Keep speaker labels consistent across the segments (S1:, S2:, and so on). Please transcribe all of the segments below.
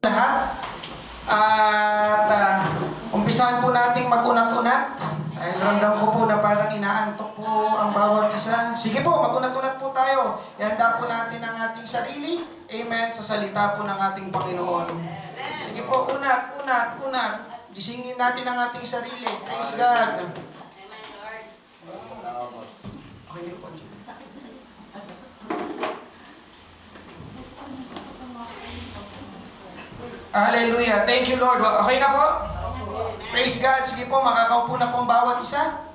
S1: Lahat at umpisahan po nating mag-unat-unat dahil ramdam ko po na parang inaantok po ang bawat isa. Sige po, mag-unat-unat po tayo. Ihanda po natin ang ating sarili. Amen. Sa salita po ng ating Panginoon. Sige po, unat. Gisingin natin ang ating sarili. Praise God. Okay na po. Hallelujah. Thank you, Lord. Okay na po? Praise God. Sige po, makakaupo na pong bawat isa.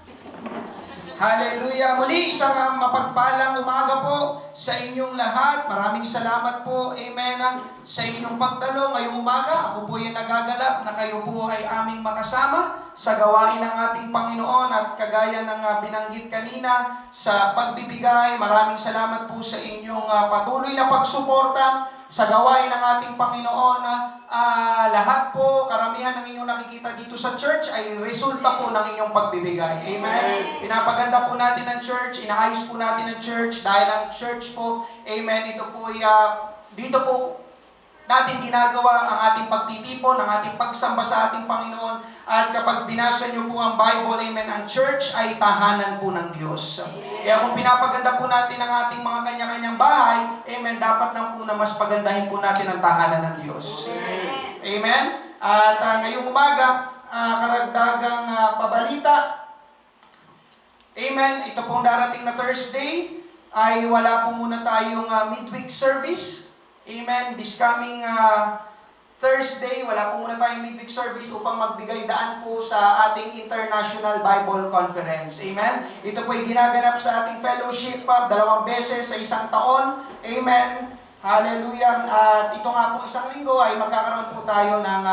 S1: Hallelujah. Muli, isang mapagpalang umaga po sa inyong lahat. Maraming salamat po. Amen. Sa inyong pagdalo ngayong umaga. Ako po yung nagagalap na kayo po ay aming makasama sa gawain ng ating Panginoon. At kagaya ng binanggit kanina sa pagbibigay, maraming salamat po sa inyong patuloy na pagsuporta sa gawain ng ating Panginoon. Lahat po, karamihan ng inyong nakikita dito sa church ay resulta po ng inyong pagbibigay. Amen? Pinapaganda po natin ang church, inaayos po natin ang church dahil ang church po, amen, ito po ay, dito po natin ginagawa ang ating pagtitipon, ang ating pagsamba sa ating Panginoon. At kapag binasa nyo po ang Bible, amen, ang church ay tahanan po ng Diyos. Kaya kung pinapaganda po natin ang ating mga kanya-kanyang bahay, amen, dapat lang po na mas pagandahin po natin ang tahanan ng Diyos. Amen? At ngayong umaga, karagdagang pabalita. Amen, ito pong darating na Thursday, ay wala po muna tayong midweek service. Amen. This coming Thursday, wala po muna tayong midweek service upang magbigay daan po sa ating International Bible Conference. Amen. Ito po ay ginaganap sa ating fellowship 2 beses sa isang taon. Amen. Hallelujah. At ito nga po isang linggo ay magkakaroon po tayo ng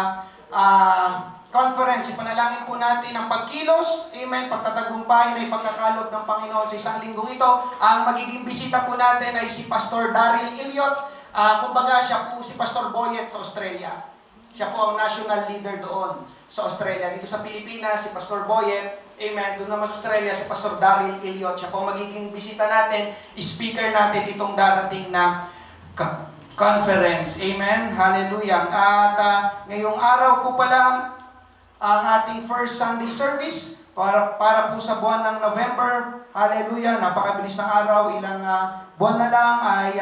S1: conference. Ipanalangin po natin ang pagkilos. Amen. Pagtatagumpay na ipagkakaloob ng Panginoon sa isang linggong ito. Ang magiging bisita po natin ay si Pastor Daryl Elliott. Kumbaga, siya po si Pastor Boyet sa Australia. Siya po ang national leader doon sa Australia. Dito sa Pilipinas, si Pastor Boyet. Amen. Doon naman sa Australia, si Pastor Daryl Elliott. Siya po ang magiging bisita natin, speaker natin itong darating na conference. Amen. Hallelujah. At ngayong araw po pala ang ating first Sunday service para po sa buwan ng November. Hallelujah. Napakabilis ng araw. Ilang buwan na lang ay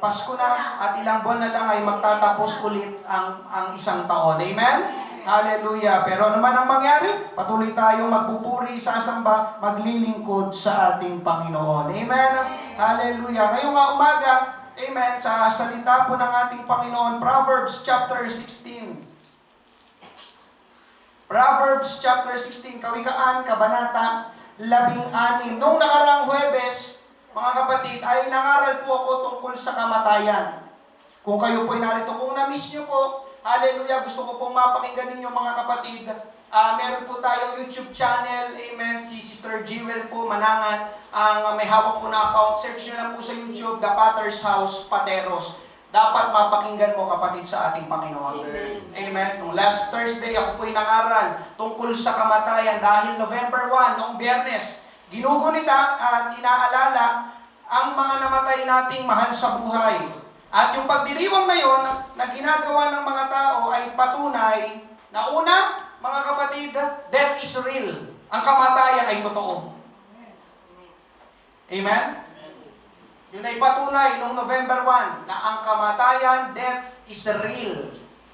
S1: Pasko na at ilang buwan na lang ay magtatapos ulit ang isang taon. Amen? Hallelujah. Pero ano man ang mangyari, patuloy tayong magpupuri sa samba, maglilingkod sa ating Panginoon. Amen? Hallelujah. Ngayong umaga, amen, sa salita po ng ating Panginoon, Proverbs chapter 16. Proverbs chapter 16, Kawikaan, Kabanata 16. Nung nakarang Huwebes, mga kapatid, ay nangaral po ako tungkol sa kamatayan. Kung kayo po ay narito, kung na-miss nyo po, hallelujah, gusto ko pong mapakinggan ninyo mga kapatid. Meron po tayong YouTube channel, amen, si Sister Jewel po, Manangan, ang may hawak po na account. Search nyo lang po sa YouTube, The Potter's House, Pateros. Dapat mapakinggan mo kapatid sa ating Panginoon. Amen. Nung last Thursday, ako po ay nangaral tungkol sa kamatayan dahil November 1, noong Biyernes, ginugunita at inaalala ang mga namatay nating mahal sa buhay. At yung pagdiriwang na yon na ginagawa ng mga tao ay patunay na una, mga kapatid, death is real. Ang kamatayan ay totoo. Amen? Yun ay patunay noong November 1 na ang kamatayan, death is real.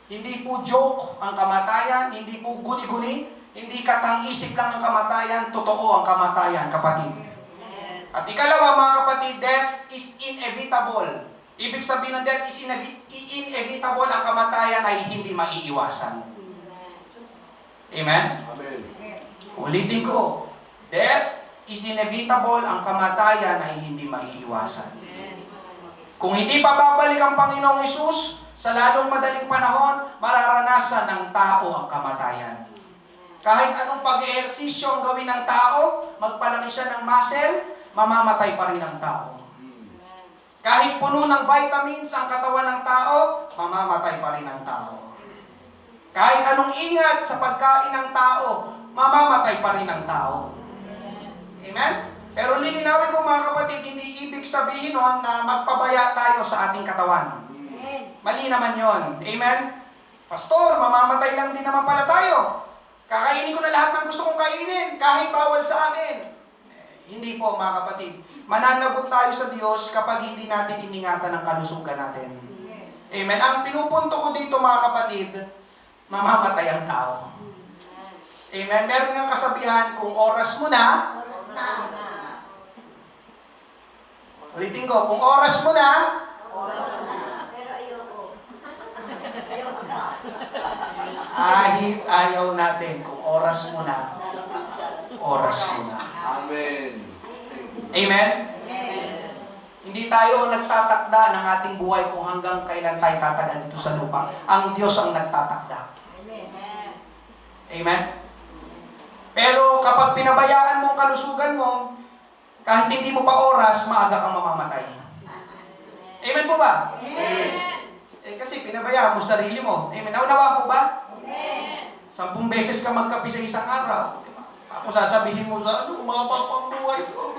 S1: Hindi po joke ang kamatayan, hindi po guni-guni, hindi katang-isip lang ang kamatayan, totoo ang kamatayan, kapatid. At ikalawa, mga kapatid, death is inevitable. Ibig sabihin ng death is inevitable, ang kamatayan ay hindi maiiwasan. Amen?
S2: Amen.
S1: Ulitin ko, death is inevitable, ang kamatayan ay hindi maiiwasan. Kung hindi pa babalik ang Panginoong Hesus, sa lalong madaling panahon, mararanasan ng tao ang kamatayan. Kahit anong pag-ehersisyo ang gawin ng tao, magpalaki siya ng muscle, mamamatay pa rin ang tao. Kahit puno ng vitamins ang katawan ng tao, mamamatay pa rin ang tao. Kahit anong ingat sa pagkain ng tao, mamamatay pa rin ang tao. Amen? Pero lilinawin ko mga kapatid, hindi ibig sabihin nun na magpabaya tayo sa ating katawan. Mali naman yon. Amen? Pastor, mamamatay lang din naman pala tayo. Kakainin ko na lahat ng gusto kong kainin, kahit bawal sa akin. Hindi po, mga kapatid. Mananagot tayo sa Diyos kapag hindi natin iningatan ang kalusugan natin. Amen. Ang pinupunto ko dito, mga kapatid, mamamatay ang tao. Amen. Meron nga kasabihan, kung oras mo na, ulitin ko, kung oras mo na,
S2: Pero ayoko. Ayoko na.
S1: ahit ayaw natin. Kung oras mo na, oras mo na.
S3: Amen.
S1: Amen?
S2: Amen.
S1: Hindi tayo nagtatakda ng ating buhay kung hanggang kailan tayo tatagal dito sa lupa. Ang Diyos ang nagtatakda.
S2: Amen.
S1: Amen? Pero kapag pinabayaan mo ang kalusugan mo, kahit hindi mo pa oras, maaga kang mamamatay. Amen po ba?
S2: Amen.
S1: Kasi pinabayaan mo sarili mo. Amen? Naunawaan po ba?
S2: Amen.
S1: 10 beses ka magkape sa isang araw. Diba? Tapos sasabihin mo sa mga papang buhay ko.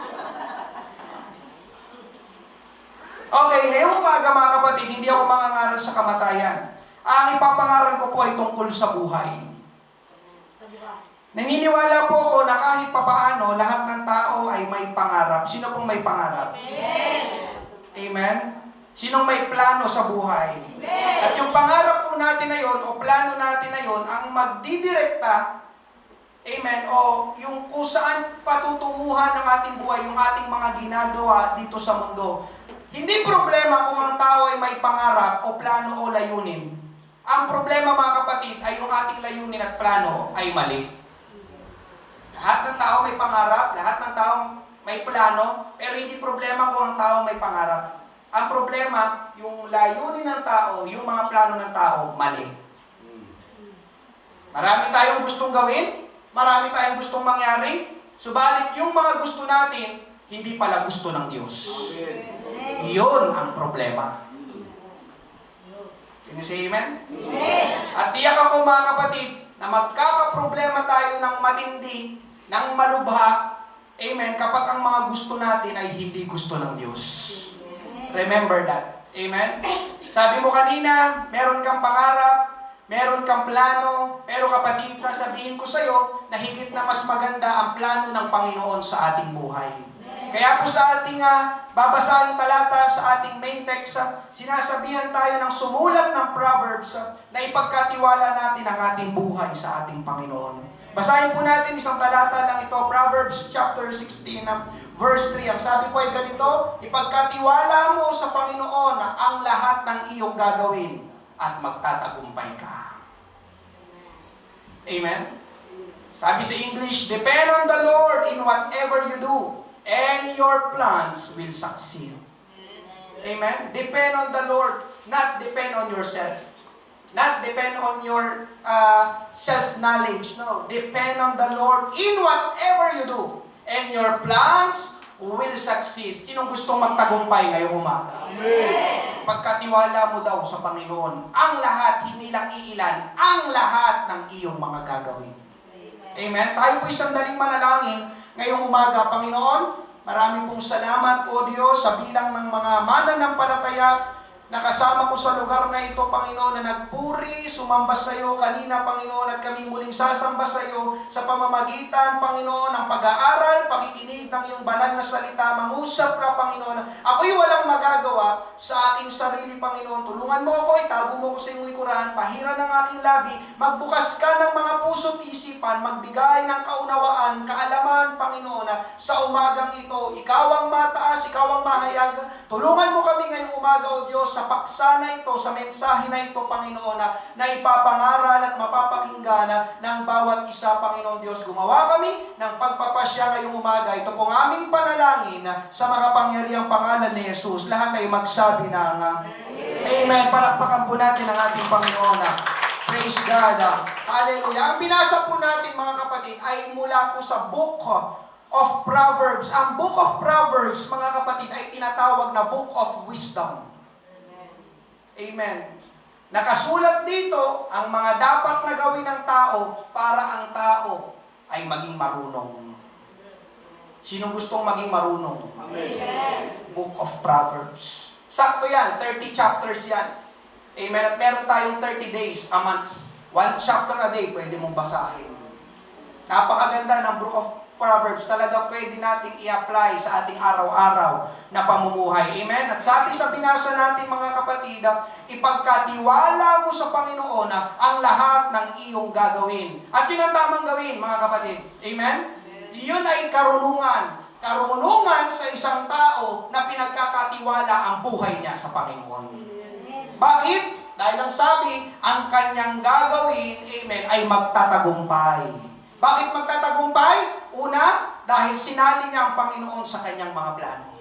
S1: Okay, ngayong umaga mga kapatid, hindi ako mangangaral sa kamatayan. Ang ipapangaral ko po ay tungkol sa buhay. Naniniwala po ako na kahit papaano, lahat ng tao ay may pangarap. Sino pong may pangarap?
S2: Amen.
S1: Amen? Sinong may plano sa buhay?
S2: Amen.
S1: At yung pangarap po natin na yon o plano natin na yon ang magdidirekta, amen, o yung kung saan patutunguhan ng ating buhay, yung ating mga ginagawa dito sa mundo. Hindi problema kung ang tao ay may pangarap o plano o layunin. Ang problema mga kapatid ay yung ating layunin at plano ay mali. Lahat ng tao may pangarap, lahat ng tao may plano, pero hindi problema kung ang tao may pangarap. Ang problema, yung layunin ng tao, yung mga plano ng tao, mali. Marami tayong gustong gawin, marami tayong gustong mangyari, subalit yung mga gusto natin, hindi pala gusto ng Diyos.
S3: Amen.
S1: Yun ang problema. Can you say amen?
S2: Amen.
S1: At tiyak ako mga kapatid, na magkakaproblema tayo ng matindi, ng malubha, amen, kapag ang mga gusto natin ay hindi gusto ng Diyos. Remember that. Amen? Sabi mo kanina, meron kang pangarap, meron kang plano, pero kapatid, sasabihin ko sa'yo na higit na mas maganda ang plano ng Panginoon sa ating buhay. Kaya po sa ating babasahing talata sa ating main text, sinasabihan tayo ng sumulat ng Proverbs na ipagkatiwala natin ang ating buhay sa ating Panginoon. Basahin po natin isang talata lang ito, Proverbs chapter 16, verse 3. Ang sabi po ay ganito, ipagkatiwala mo sa Panginoon ang lahat ng iyong gagawin at magtatagumpay ka. Amen? Sabi sa English, depend on the Lord in whatever you do, and your plans will succeed. Amen? Depend on the Lord, not depend on yourself. Not depend on your self-knowledge. No. Depend on the Lord in whatever you do. And your plans will succeed. Sinong gustong magtagumpay ngayong umaga?
S2: Amen.
S1: Pagkatiwala mo daw sa Panginoon, ang lahat, hindi lang iilan, ang lahat ng iyong mga gagawin. Amen? Tayo po'y sandaling manalangin ngayong umaga. Panginoon, marami pong salamat, O Diyos, sa bilang ng mga mananampalataya nakasama ko sa lugar na ito, Panginoon, na nagpuri, sumamba sa iyo kanina, Panginoon, at kami muling sasamba sa iyo sa pamamagitan, Panginoon, ng pag-aaral, pakikinig ng iyong banal na salita, mangusap ka, Panginoon. Ako'y walang magagawa sa aking sarili, Panginoon. Tulungan mo ako, itago mo ko sa iyong likuran, pahira ng aking labi, magbukas ka ng mga puso't isipan, magbigay ng kaunawaan, kaalaman, Panginoon, sa umagang ito. Ikaw ang mataas, ikaw ang mahayag. Tulungan mo kami ngayong umaga, O Diyos, sa paksa na ito, sa mensahe na ito, Panginoon, na ipapangaral at mapapakinggan ng bawat isa, Panginoon Diyos. Gumawa kami ng pagpapasya ngayong umaga. Ito pong aming panalangin sa makapangyarihang pangalan ni Jesus. Lahat ay magsabi ng Amen. Palakpakan po natin ang ating Panginoon. Praise God. Hallelujah. Ang binasa po natin, mga kapatid, ay mula po sa Book of Proverbs. Ang Book of Proverbs, mga kapatid, ay tinatawag na Book of Wisdom. Amen. Nakasulat dito ang mga dapat na gawin ng tao para ang tao ay maging marunong. Sino gustong maging marunong?
S2: Amen.
S1: Book of Proverbs. Sakto yan, 30 chapters yan. Amen. At meron tayong 30 days a month. 1 chapter a day, pwede mong basahin. Napakaganda ng Book of Proverbs. Talaga pwede nating i-apply sa ating araw-araw na pamumuhay. Amen. At sabi sa binasa natin mga kapatid, ipagkatiwala mo sa Panginoon ang lahat ng iyong gagawin. At yun ang tamang gawin, mga kapatid. Amen. Yun ay karunungan. Karunungan sa isang tao na pinagkakatiwala ang buhay niya sa Panginoon. Bakit? Dahil ang sabi, ang kanyang gagawin, amen, ay magtatagumpay. Bakit magtatagumpay? Una, dahil sinali niya ang Panginoon sa kanyang mga plano.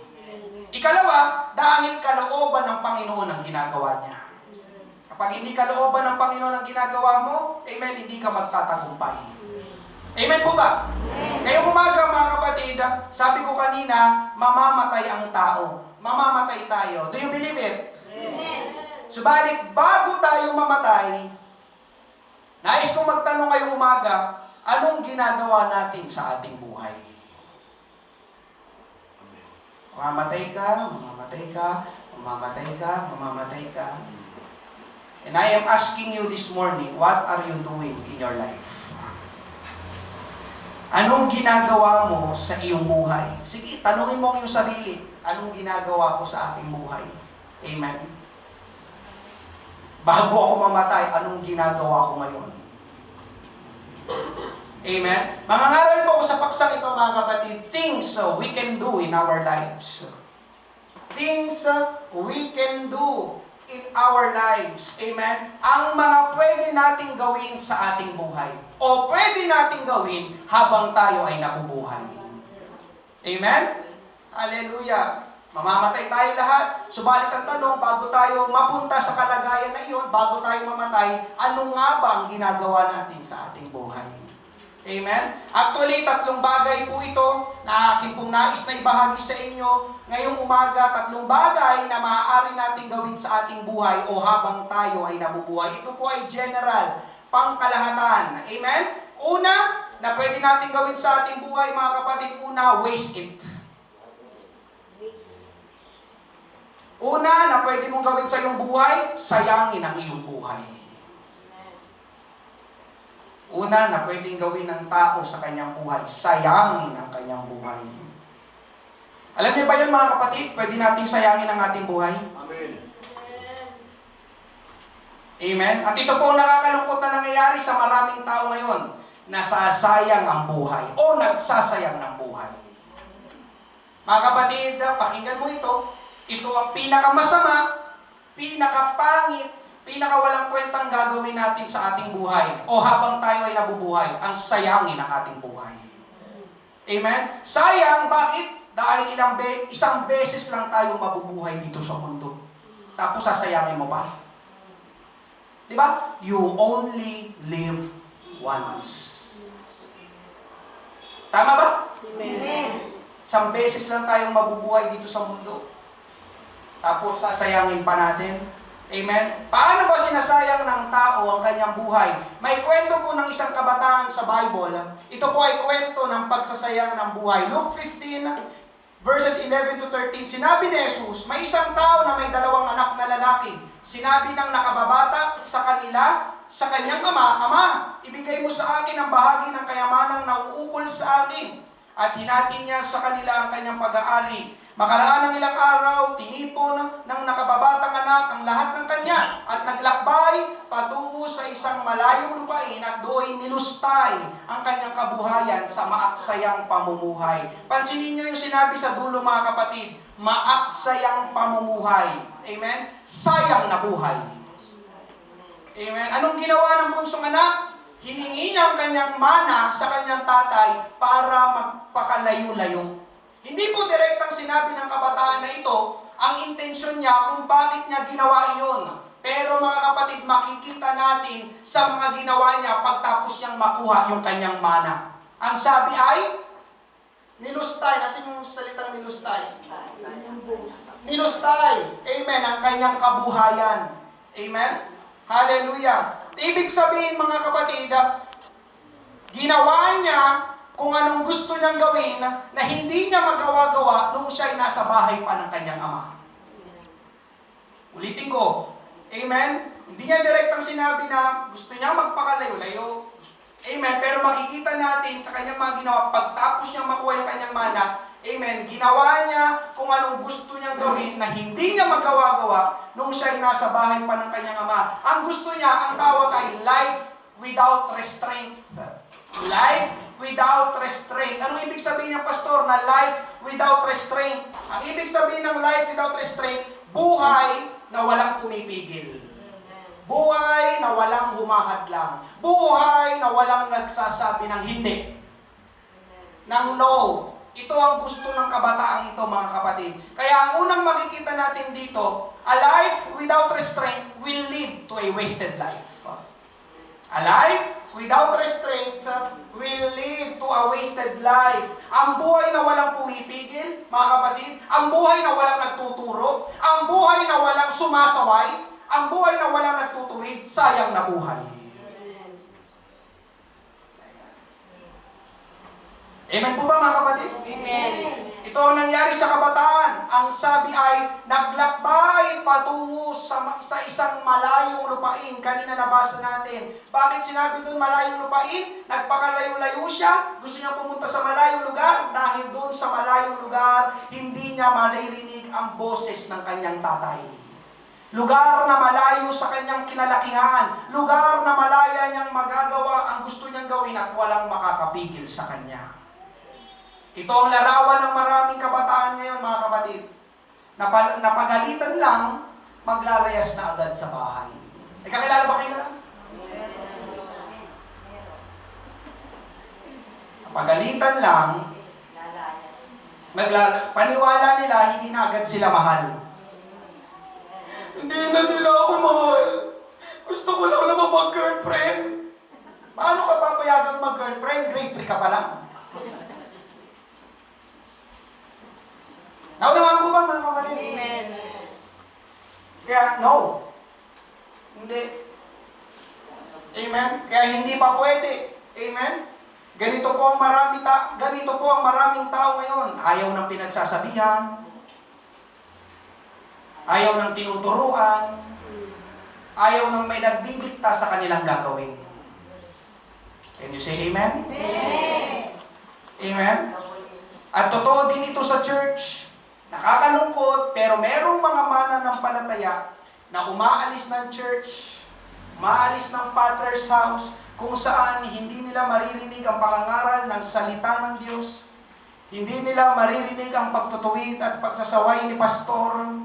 S1: Ikalawa, dahil kalooban ng Panginoon ang ginagawa niya. Kapag hindi kalooban ng Panginoon ang ginagawa mo, amen, hindi ka magtatagumpay. Amen po ba? Ngayong umaga mga kapatid, sabi ko kanina, mamamatay ang tao. Mamamatay tayo. Do you believe it?
S2: Amen.
S1: Subalit, bago tayo mamatay, nais kong magtanong ngayong umaga, anong ginagawa natin sa ating buhay? Mamamatay ka, mamamatay ka, mamamatay ka, mamamatay ka. And I am asking you this morning, what are you doing in your life? Anong ginagawa mo sa iyong buhay? Sige, tanungin mo ang iyong sarili. Anong ginagawa ko sa aking buhay? Amen? Bago ako mamatay, anong ginagawa ko ngayon? Amen? Mangangaral po ako sa paksang ito, mga kapatid, things we can do in our lives. Things we can do in our lives. Amen? Ang mga pwede nating gawin sa ating buhay. O pwede nating gawin habang tayo ay nabubuhay. Amen? Hallelujah. Mamamatay tayo lahat. Subalit ang tanong, bago tayo mapunta sa kalagayan na iyon, bago tayo mamatay, ano nga ba ang ginagawa natin sa ating buhay? Amen? Actually, 3 bagay po ito na aking pong nais na ibahagi sa inyo. Ngayong umaga, 3 bagay na maaari natin gawin sa ating buhay o habang tayo ay nabubuhay. Ito po ay general, pangkalahatan. Amen? Una, na pwede natin gawin sa ating buhay, mga kapatid, una, waste it. Una, na pwede mong gawin sa iyong buhay, sayangin ang iyong buhay. Una, na pwedeng gawin ng tao sa kanyang buhay, sayangin ang kanyang buhay. Alam niyo ba yun, mga kapatid? Pwede nating sayangin ang ating buhay?
S3: Amen.
S1: Amen? At ito po ang nakakalungkot na nangyayari sa maraming tao ngayon. Nasasayang ang buhay o nagsasayang ng buhay. Mga kapatid, pakinggan mo ito. Ito ang pinakamasama, pinakapangit, pinakawalang kwentang gagawin natin sa ating buhay o habang tayo ay nabubuhay, ang sayangin ang ating buhay. Amen? Sayang, bakit? Dahil isang beses lang tayong mabubuhay dito sa mundo. Tapos sasayangin mo pa. Diba? You only live once. Tama ba?
S2: Amen.
S1: Isang beses lang tayong mabubuhay dito sa mundo. Tapos sasayangin pa natin. Amen? Paano ba sinasayang ng tao ang kanyang buhay? May kwento po ng isang kabataan sa Bible. Ito po ay kwento ng pagsasayang ng buhay. Luke 15, verses 11 to 13. Sinabi ni Jesus, may isang tao na may 2 anak na lalaki. Sinabi ng nakababata sa kanyang ama, Ama, ibigay mo sa akin ang bahagi ng kayamanang nauukol sa akin. At hinati niya sa kanila ang kanyang pag-aari. Makaraan ng ilang araw, tinipon ng nakababatang anak ang lahat ng kanya at naglakbay patungo sa isang malayong lupain at doon nilustay ang kanyang kabuhayan sa maaksayang pamumuhay. Pansinin niyo yung sinabi sa dulo, mga kapatid, maaksayang pamumuhay. Amen? Sayang na buhay. Amen? Anong ginawa ng bunsong anak? Hiningi niya ang kanyang mana sa kanyang tatay para magpakalayo-layo. Hindi po direktang sinabi ng kabataan na ito ang intensyon niya kung bakit niya ginawa iyon. Pero mga kapatid, makikita natin sa mga ginawa niya pagtapos niyang makuha yung kanyang mana. Ang sabi ay, nilustay. Nasaan yung salitang nilustay? Nilustay. Amen. Ang kanyang kabuhayan. Amen. Hallelujah. Ibig sabihin, mga kapatid, ginawa niya kung anong gusto niyang gawin na hindi niya magawa-gawa nung siya ay nasa bahay pa ng kanyang ama. Ulitin ko. Amen? Hindi niya direktang sinabi na gusto niya magpakalayo-layo. Amen. Pero makikita natin sa kanyang mga ginawa, pagtapos niyang makuha yung kanyang mana, amen, ginawa niya kung anong gusto niyang gawin na hindi niya magawa-gawa nung siya ay nasa bahay pa ng kanyang ama. Ang gusto niya, ang tawag ay life without restraint. Life without restraint. Anong ibig sabihin niya, pastor, na life without restraint? Ang ibig sabihin ng life without restraint, buhay na walang pumipigil. Buhay na walang humahadlang. Buhay na walang nagsasabi ng hindi. Ng no. Ito ang gusto ng kabataang ito, mga kapatid. Kaya ang unang makikita natin dito, a life without restraint will lead to a wasted life. A life without restraint will lead to a wasted life. Ang buhay na walang pumipigil, mga kapatid, ang buhay na walang nagtuturo, ang buhay na walang sumasaway, ang buhay na walang nagtutuwid, sayang na buhay. Amen po ba, mga kapatid?
S2: Amen.
S1: Ito ang nangyari sa kabataan. Ang sabi ay, naglakbay patungo sa isang malayong lupain. Kanina nabasa natin. Bakit sinabi doon malayong lupain? Nagpakalayo-layo siya. Gusto niya pumunta sa malayong lugar. Dahil doon sa malayong lugar, hindi niya maririnig ang boses ng kanyang tatay. Lugar na malayo sa kanyang kinalakihan. Lugar na malaya niyang magagawa ang gusto niyang gawin at walang makakapigil sa kanya. Ito ang larawan ng maraming kabataan ngayon, mga kapatid. Napagalitan lang, maglalayas na agad sa bahay. Kakilala ba kayo na? Napagalitan lang, paniwala nila, hindi na agad sila mahal. Hindi na nila ako mahal. Gusto ko lang naman mag-girlfriend. Paano ka papayagang mag-girlfriend? Grade 3 ka pa lang. Naunawahan po ba, mga kapatid?
S2: Amen.
S1: Kaya, no. Hindi. Amen? Kaya hindi pa pwede. Amen? Ganito po ang maraming tao ngayon. Ayaw ng pinagsasabihan. Ayaw ng tinuturuan. Ayaw ng may nagdidikta sa kanilang gagawin. Can you say amen?
S2: Amen.
S1: Amen? At totoo din ito sa church. Nakakalungkot, pero merong mga mananampalataya na umaalis ng church, umaalis ng Father's house, kung saan hindi nila maririnig ang pangangaral ng salita ng Diyos, hindi nila maririnig ang pagtutuwid at pagsasaway ni pastor.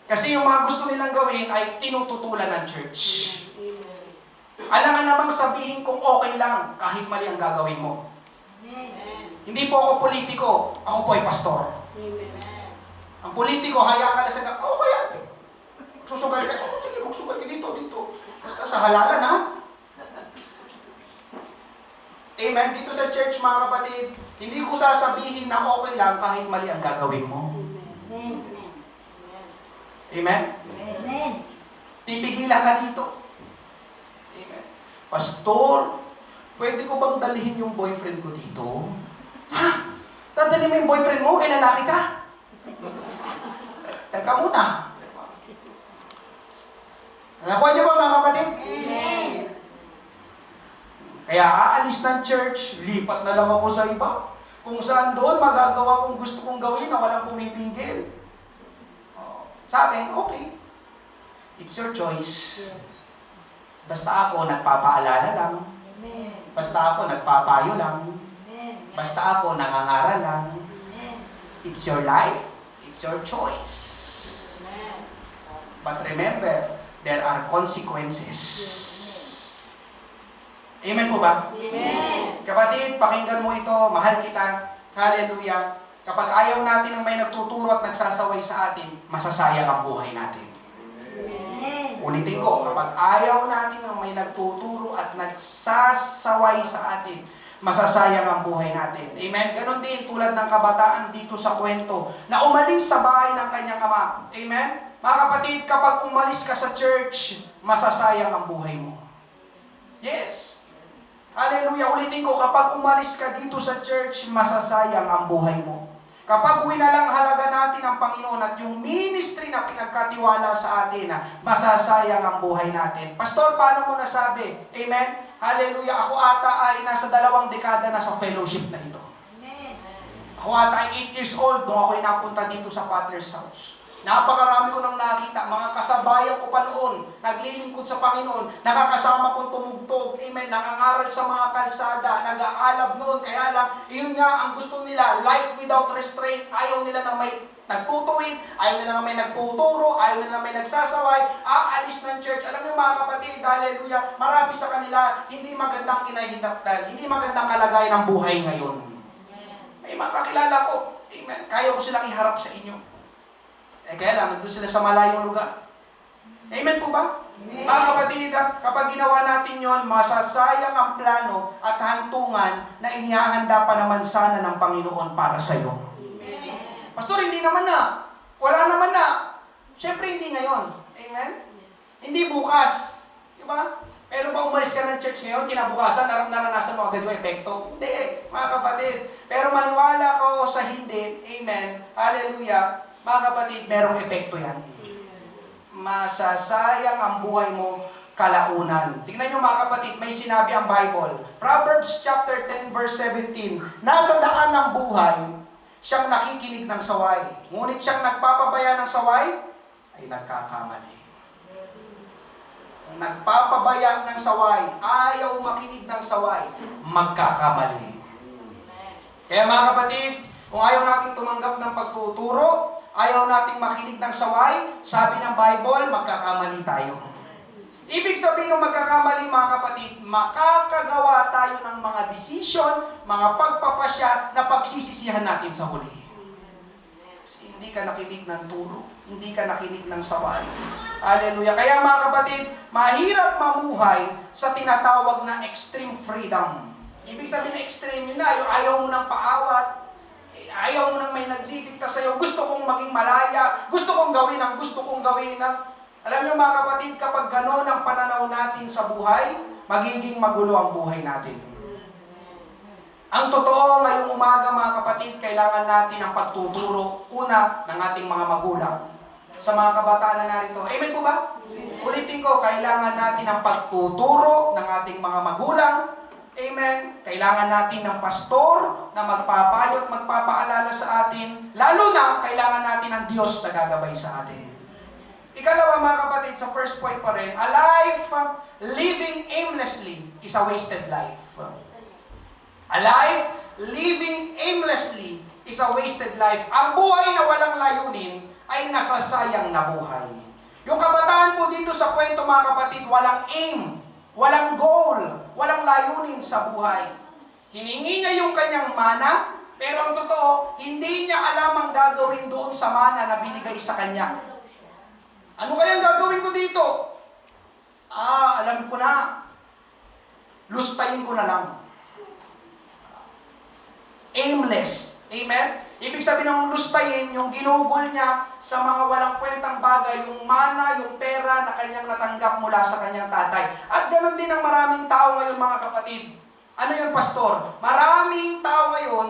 S1: Kasi yung mga gusto nilang gawin ay tinututulan ng church. Alam nga namang sabihin kung okay lang kahit mali ang gagawin mo. Hindi po ako politiko, ako po ay pastor. Ang politiko, hayaan ka na sa kaya. Susugal ka, sige, magsugal ka dito. Basta sa halalan, ha? Amen. Dito sa church, mga kapatid, hindi ko sasabihin na okay lang kahit mali ang gagawin mo. Amen?
S2: Amen.
S1: Pipigilan ka dito. Amen. Pastor, pwede ko bang dalhin yung boyfriend ko dito? Ha? Dadalhin mo yung boyfriend mo? Lalaki ka? Teka muna. Nakuha niyo ba, mga kapatid?
S2: Amen.
S1: Kaya aalis ng church, lipat na lang ako sa iba. Kung saan doon magagawa kung gusto kong gawin na walang pumipigil. Sa akin, okay. It's your choice. Basta ako nagpapaalala lang. Basta ako nagpapayo lang. Basta ako nangangaral lang. It's your life. It's your choice. But remember, there are consequences. Amen po ba?
S2: Amen.
S1: Kapatid, pakinggan mo ito. Mahal kita. Hallelujah. Kapag ayaw natin ng may nagtuturo at nagsasaway sa atin, masasayang ang buhay natin.
S2: Amen.
S1: Ulitin ko, kapag ayaw natin ng may nagtuturo at nagsasaway sa atin, masasayang ang buhay natin. Amen? Ganon din tulad ng kabataan dito sa kwento na umalis sa bahay ng kanyang ama. Amen? Mga kapatid, kapag umalis ka sa church, masasayang ang buhay mo. Yes. Hallelujah. Ulitin ko, kapag umalis ka dito sa church, masasayang ang buhay mo. Kapag winalang halaga natin ang Panginoon at yung ministry na pinagkatiwala sa atin, masasayang ang buhay natin. Pastor, paano mo nasabi? Amen? Hallelujah. Ako ata ay nasa 2 dekada na sa fellowship na ito.
S2: Amen.
S1: Ako ata ay 8 years old nung ako'y napunta dito sa Father's house. Napakarami ko nang nakita, mga kasabayan ko pa noon, naglilingkod sa Panginoon, nakakasama kong tumugtog, amen, nangangaral sa mga kalsada, nag-aalab noon, kaya lang, yun nga ang gusto nila, life without restraint, ayaw nila na may nagtutuwid, ayaw nila na may nagtuturo, ayaw nila na may nagsasaway, aalis ng church. Alam niyo mga kapatid, hallelujah, marami sa kanila, hindi magandang kinahinatnan, hindi magandang kalagayan ng buhay ngayon. May mga kakilala ko, amen, kaya ko silang iharap sa inyo. Kaya lang, nandun sila sa malayong lugar. Amen po ba?
S2: Amen.
S1: Mga kapatid, kapag ginawa natin yon, masasayang ang plano at hantungan na inihahanda pa naman sana ng Panginoon para sa iyo. Pastor, hindi naman na. Wala naman na. Siyempre, hindi ngayon. Amen? Hindi bukas. Diba? Pero ba umalis ka ng church ngayon, kinabukasan, naranasan mo agad yung epekto? Hindi, mga kapatid. Pero maniwala ko sa hindi. Amen. Hallelujah. Mga kapatid, merong epekto yan. Masasayang ang buhay mo kalaunan. Tingnan nyo mga kapatid, may sinabi ang Bible. Proverbs chapter 10 verse 17. Nasa daan ng buhay, siyang nakikinig ng saway. Ngunit siyang nagpapabaya ng saway, ay nagkakamali. Ang nagpapabaya ng saway, ayaw makinig ng saway, magkakamali. Kaya mga kapatid, kung ayaw nating tumanggap ng pagtuturo, ayaw nating makinig ng saway, sabi ng Bible, magkakamali tayo. Ibig sabihin ng magkakamali mga kapatid, makakagawa tayo ng mga decision, mga pagpapasya na pagsisisihan natin sa huli. Kasi hindi ka nakinig ng turo, hindi ka nakinig ng saway. Hallelujah. Kaya mga kapatid, mahirap mamuhay sa tinatawag na extreme freedom. Ibig sabihin na extreme yun na, yung ayaw mo ng paawat, ayaw mo nang may nagdidikta sa'yo, gusto kong maging malaya, gusto kong gawin ang gusto kong gawin na. Alam niyo mga kapatid, kapag gano'n ang pananaw natin sa buhay, magiging magulo ang buhay natin. Ang totoo ngayong umaga mga kapatid, kailangan natin ang pagtuturo, una, ng ating mga magulang. Sa mga kabataan na narito. Amen po ba? Ulitin ko, kailangan natin ang pagtuturo ng ating mga magulang. Amen. Kailangan natin ng pastor na magpapayo at magpapaalala sa atin. Lalo na, kailangan natin ng Diyos na gagabay sa atin. Ikalawa mga kapatid, sa first point pa rin, a life living aimlessly is a wasted life. A life living aimlessly is a wasted life. Ang buhay na walang layunin ay nasasayang na buhay. Yung kabataan po dito sa kwento mga kapatid, walang aim, walang goal, walang layunin sa buhay. Hiningi niya yung kanyang mana, pero ang totoo, hindi niya alam ang gagawin doon sa mana na binigay sa kanya. Ano kayang gagawin ko dito? Alam ko na. Lustayin ko na lang. Aimless. Amen? Ibig sabihin ng lustayin, yung ginugol niya sa mga walang kwentang bagay, yung mana, yung pera na kanyang natanggap mula sa kanyang tatay. At ganoon din ang maraming tao ngayon mga kapatid. Ano yun, pastor? Maraming tao ngayon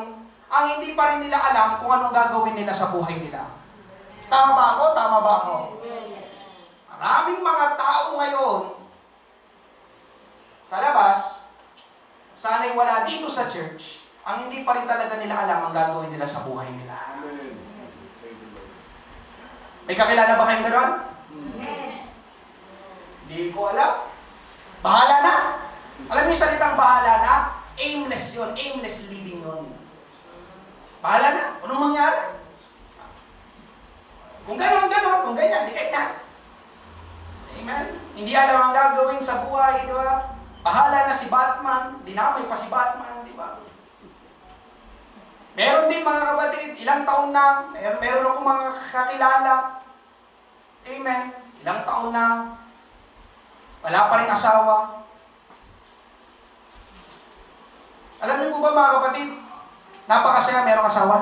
S1: ang hindi pa rin nila alam kung anong gagawin nila sa buhay nila. Tama ba ako? Tama ba ako? Maraming mga tao ngayon sa labas, sana'y wala dito sa church, ang hindi pa rin talaga nila alam ang gagawin nila sa buhay nila. May kakilala ba kayong gano'n? Hindi ko alam. Bahala na. Alam niyo yung salitang bahala na? Aimless yun. Aimless living yun. Bahala na. Anong mangyari? Kung gano'n, kung ganyan, di ganyan. Amen? Hindi alam ang gagawin sa buhay, di ba? Bahala na si Batman, dinamay pa si Batman, di ba? Meron din mga kapatid, ilang taon na, meron akong mga kakilala. Amen? Ilang taon na, wala pa rin asawa. Alam niyo po ba mga kapatid, napakasaya merong asawa?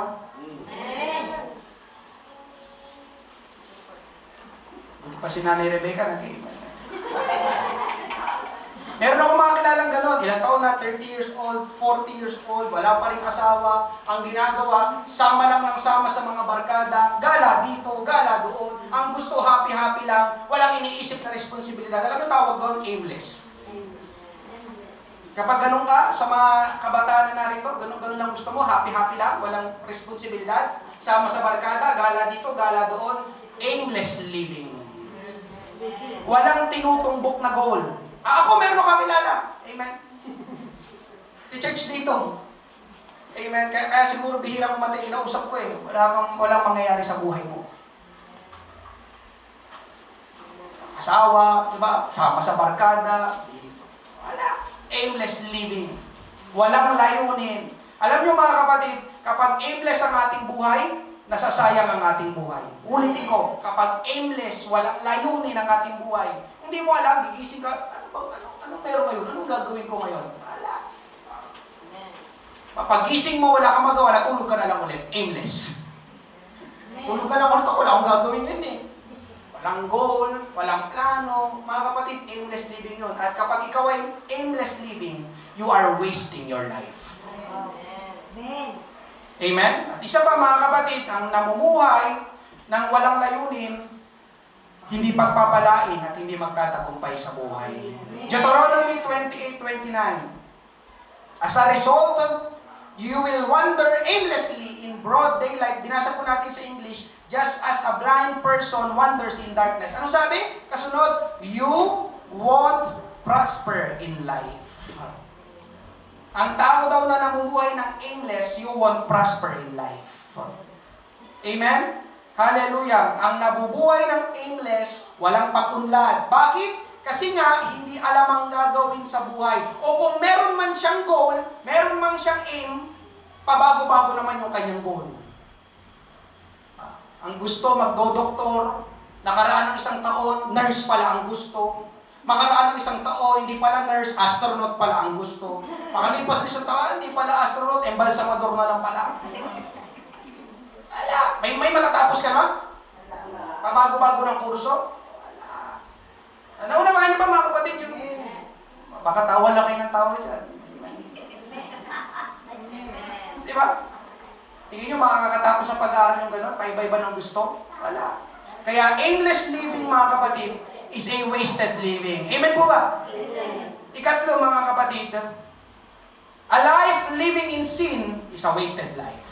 S1: Buti pa si Nanay Rebecca nag-iiba. Meron akong mga kilalang ganon, ilang taon na, 30 years old, 40 years old, wala pa rin asawa, ang ginagawa, sama lang ng sama sa mga barkada, gala dito, gala doon, ang gusto happy-happy lang, walang iniisip na responsibilidad. Alam mo tawag doon, aimless. Kapag ganun ka, sa mga kabataan na narito, ganun lang gusto mo, happy-happy lang, walang responsibilidad, sama sa barkada, gala dito, gala doon, aimless living. Walang tinutumbok na goal. Ako meron akong kakilala. Amen. Di church dito. Amen. Kaya siguro bihira mong matay, kinausap ko eh. Walang mangyayari sa buhay mo. Asawa, diba? Sama sa barkada. Wala. Aimless living. Walang layunin. Alam niyo mga kapatid, kapag aimless ang ating buhay, nasasayang ang ating buhay. Ulitin ko, kapag aimless, walang layunin ang ating buhay, hindi mo alam, gigising ka, anong meron ngayon? Anong gagawin ko ngayon? Wala. Pagising mo, wala kang magawa, natulog ka na lang ulit. Aimless. Tulog ka lang ulit ako, wala akong gagawin yun eh. Walang goal, walang plano. Mga kapatid, aimless living yun. At kapag ikaw ay aimless living, you are wasting your life.
S2: Amen.
S1: Amen? At isa pa mga kapatid, ang namumuhay ng walang layunin, hindi pagpapalain at hindi magtatagumpay sa buhay. Deuteronomy 28:29. As a result, you will wander aimlessly in broad daylight. Binasa po natin sa English, just as a blind person wanders in darkness. Ano sabi? Kasunod, you won't prosper in life. Ang tao daw na namumuhay ng aimless, you won't prosper in life. Amen? Hallelujah. Ang nabubuhay ng aimless, walang pag-unlad. Bakit? Kasi nga, hindi alam ang gagawin sa buhay. O kung meron man siyang goal, meron man siyang aim, pabago-bago naman yung kanyang goal. Ang gusto, magdo-doktor, nakaraan ng isang taon, nurse pala ang gusto. Makaraan ng isang taon, hindi pala nurse, astronaut pala ang gusto. Makalipas ng isang taon, hindi pala astronaut, embalsamador na lang pala. Wala. May matatapos ka nun? Pabago-bago ng kurso? Wala. Naunawahan niyo ba mga kapatid yung... Baka tawa lang kayo ng tawa dyan. Di ba? Tingin niyo makakatapos sa pag-aaral yung gano'n? Paiba-iba ng gusto? Wala. Kaya aimless living mga kapatid is a wasted living. Amen po ba?
S2: Amen.
S1: Ikatlo mga kapatid, a life living in sin is a wasted life.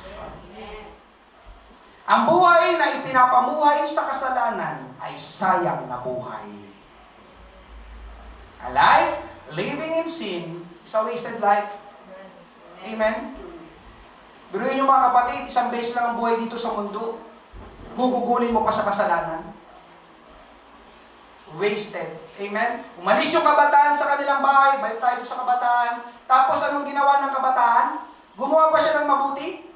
S1: Ang buhay na ipinapamuhay sa kasalanan ay sayang na buhay. A life living in sin is a wasted life. Amen? Biruin niyo mga kapatid, isang beses lang ang buhay dito sa mundo. Gugugulin mo pa sa kasalanan. Wasted. Amen? Umalis yung kabataan sa kanilang bahay, balik tayo sa kabataan. Tapos anong ginawa ng kabataan? Gumawa pa siya ng mabuti?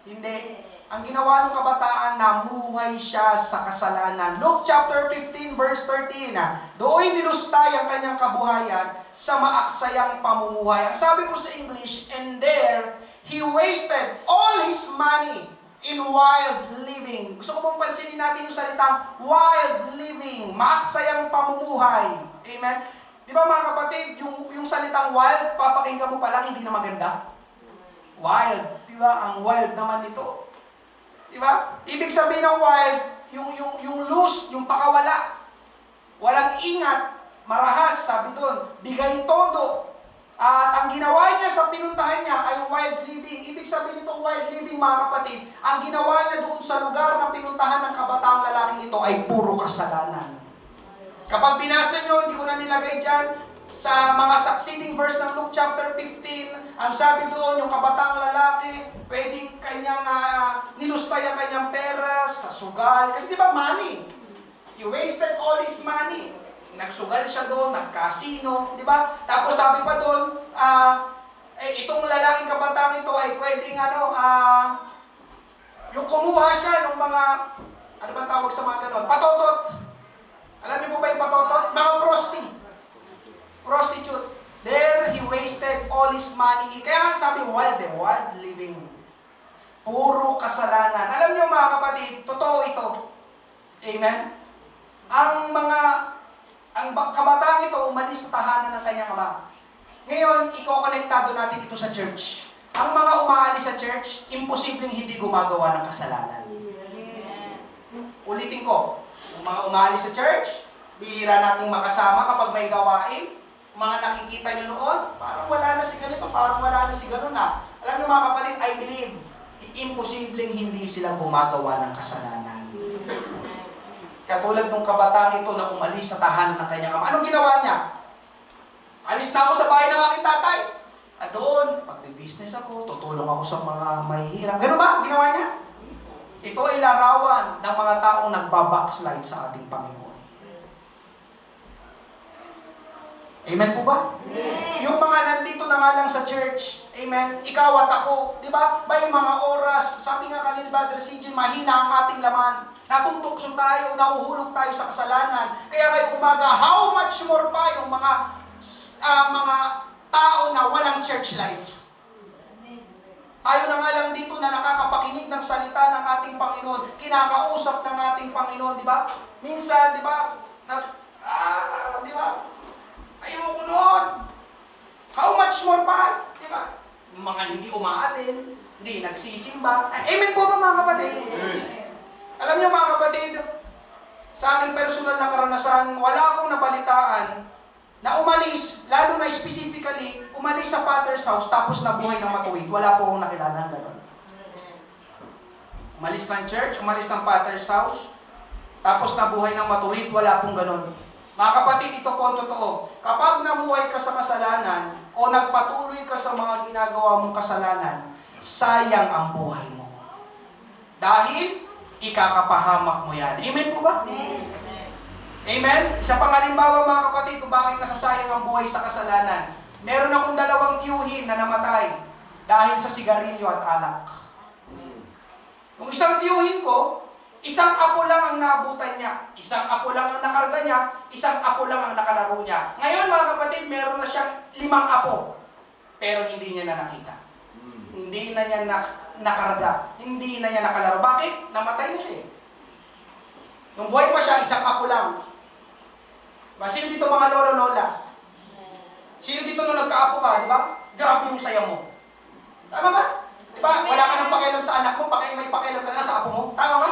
S1: Hindi. Ang ginawa ng kabataan, namuhay siya sa kasalanan. Luke chapter 15 verse 13. Doon nilustay ang kanyang kabuhayan sa maaksayang pamumuhay. Ang sabi po sa English, and there he wasted all his money in wild living. Gusto ko pong pansinin natin yung salitang wild living, maaksayang pamumuhay. Amen? Di ba mga kapatid, yung salitang wild, papakinggan mo pa lang, hindi na maganda. Wild. Di ba? Ang wild naman nito. Di ba? Ibig sabihin ng wild, yung loose, yung pakawala. Walang ingat, marahas, sabi doon, bigay todo. At ang ginawa niya sa pinuntahan niya ay wild living. Ibig sabihin itong wild living mga kapatid, ang ginawa niya doon sa lugar na pinuntahan ng kabataang lalaking ito ay puro kasalanan. Kapag binasa niyo, hindi ko na nilagay dyan, sa mga succeeding verse ng Luke chapter 15, ang sabi doon, yung kabataang lalaki, pwedeng kanyang nilustay ang kanyang pera sa sugal. Kasi di ba money? He wasted all his money. Nagsugal siya doon, nagkasino, di ba? Tapos sabi pa doon, itong lalaking kabataan ito ay pwedeng yung kumuha siya ng mga, ano ba tawag sa mga ganon? Patotot. Alam niyo po ba yung patotot? Mga prostitute. There, he wasted all his money. Kaya sabi, wild living. Puro kasalanan. Alam niyo mga kapatid, totoo ito. Amen? Ang kabataan ito umalis sa tahanan ng kanyang ama. Ngayon, iko-konektado natin ito sa church. Ang mga umaalis sa church, imposibleng hindi gumagawa ng kasalanan. Ulitin ko, ang mga umaalis sa church, bihira nating makasama kapag may gawain. Mga nakikita nyo noon, parang wala na si ganito, parang wala na si gano'n na. Alam niyo mga kapatid, I believe, imposibleng hindi sila gumagawa ng kasalanan. Katulad ng kabataan ito na umalis sa tahanan ng kanyang ama. Anong ginawa niya? Alis na ako sa bahay ng aking tatay. At doon, magbe-business ako, tutulong ako sa mga mahihirap. Ganun ba? Ginawa niya? Ito ay larawan ng mga taong nagbabackslide sa ating Panginoon. Amen po ba?
S2: Amen.
S1: Yung mga nandito na nga lang sa church, amen, ikaw at ako, di ba? May mga oras, sabi nga kanina, Brother CJ, mahina ang ating laman. Natutokso tayo, nahuhulog tayo sa kasalanan. Kaya ngayong umaga, how much more pa yung mga tao na walang church life. Tayo na nga lang dito na nakakapakinig ng salita ng ating Panginoon, kinakausap ng ating Panginoon, di ba? Minsan, di ba? Di ba? Ayoko noon. How much more pa? Di ba? Mga hindi umaatin, hindi nagsisimba. Amen po ba mga kapatid? Alam niyo mga kapatid, sa aking personal na karanasan, wala akong nabalitaan na umalis, lalo na specifically, umalis sa Father's house tapos nabuhay ng matuwid. Wala po akong nakilala ng gano'n. Umalis ng church, umalis ng Father's house, tapos nabuhay ng matuwid, wala pong gano'n. Mga kapatid, ito po ang totoo. Kapag namuhay ka sa kasalanan o nagpatuloy ka sa mga ginagawa mong kasalanan, sayang ang buhay mo. Dahil, ikakapahamak mo yan. Amen po ba?
S2: Amen.
S1: Amen? Isa pang halimbawa mga kapatid kung bakit nasasayang ang buhay sa kasalanan. Meron akong 2 tiyuhin na namatay dahil sa sigarilyo at alak. Kung isang tiyuhin ko, isang apo lang ang naabutan niya. Isang apo lang ang nakarga niya, isang apo lang ang nakalaro niya. Ngayon mga kapatid, meron na siyang 5 apo. Pero hindi niya na nakita. Hindi na niya nakarga. Hindi na niya nakalaro. Bakit? Namatay na siya eh. Nung buhay pa siya, isang apo lang. Sino dito mga lolo-lola? Sino dito nung nagkaapo ka, di ba? Grabe yung saya mo. Tama ba? Di ba? Wala ka nang pakialam sa anak mo, may pakialam ka na sa apo mo. Tama ba?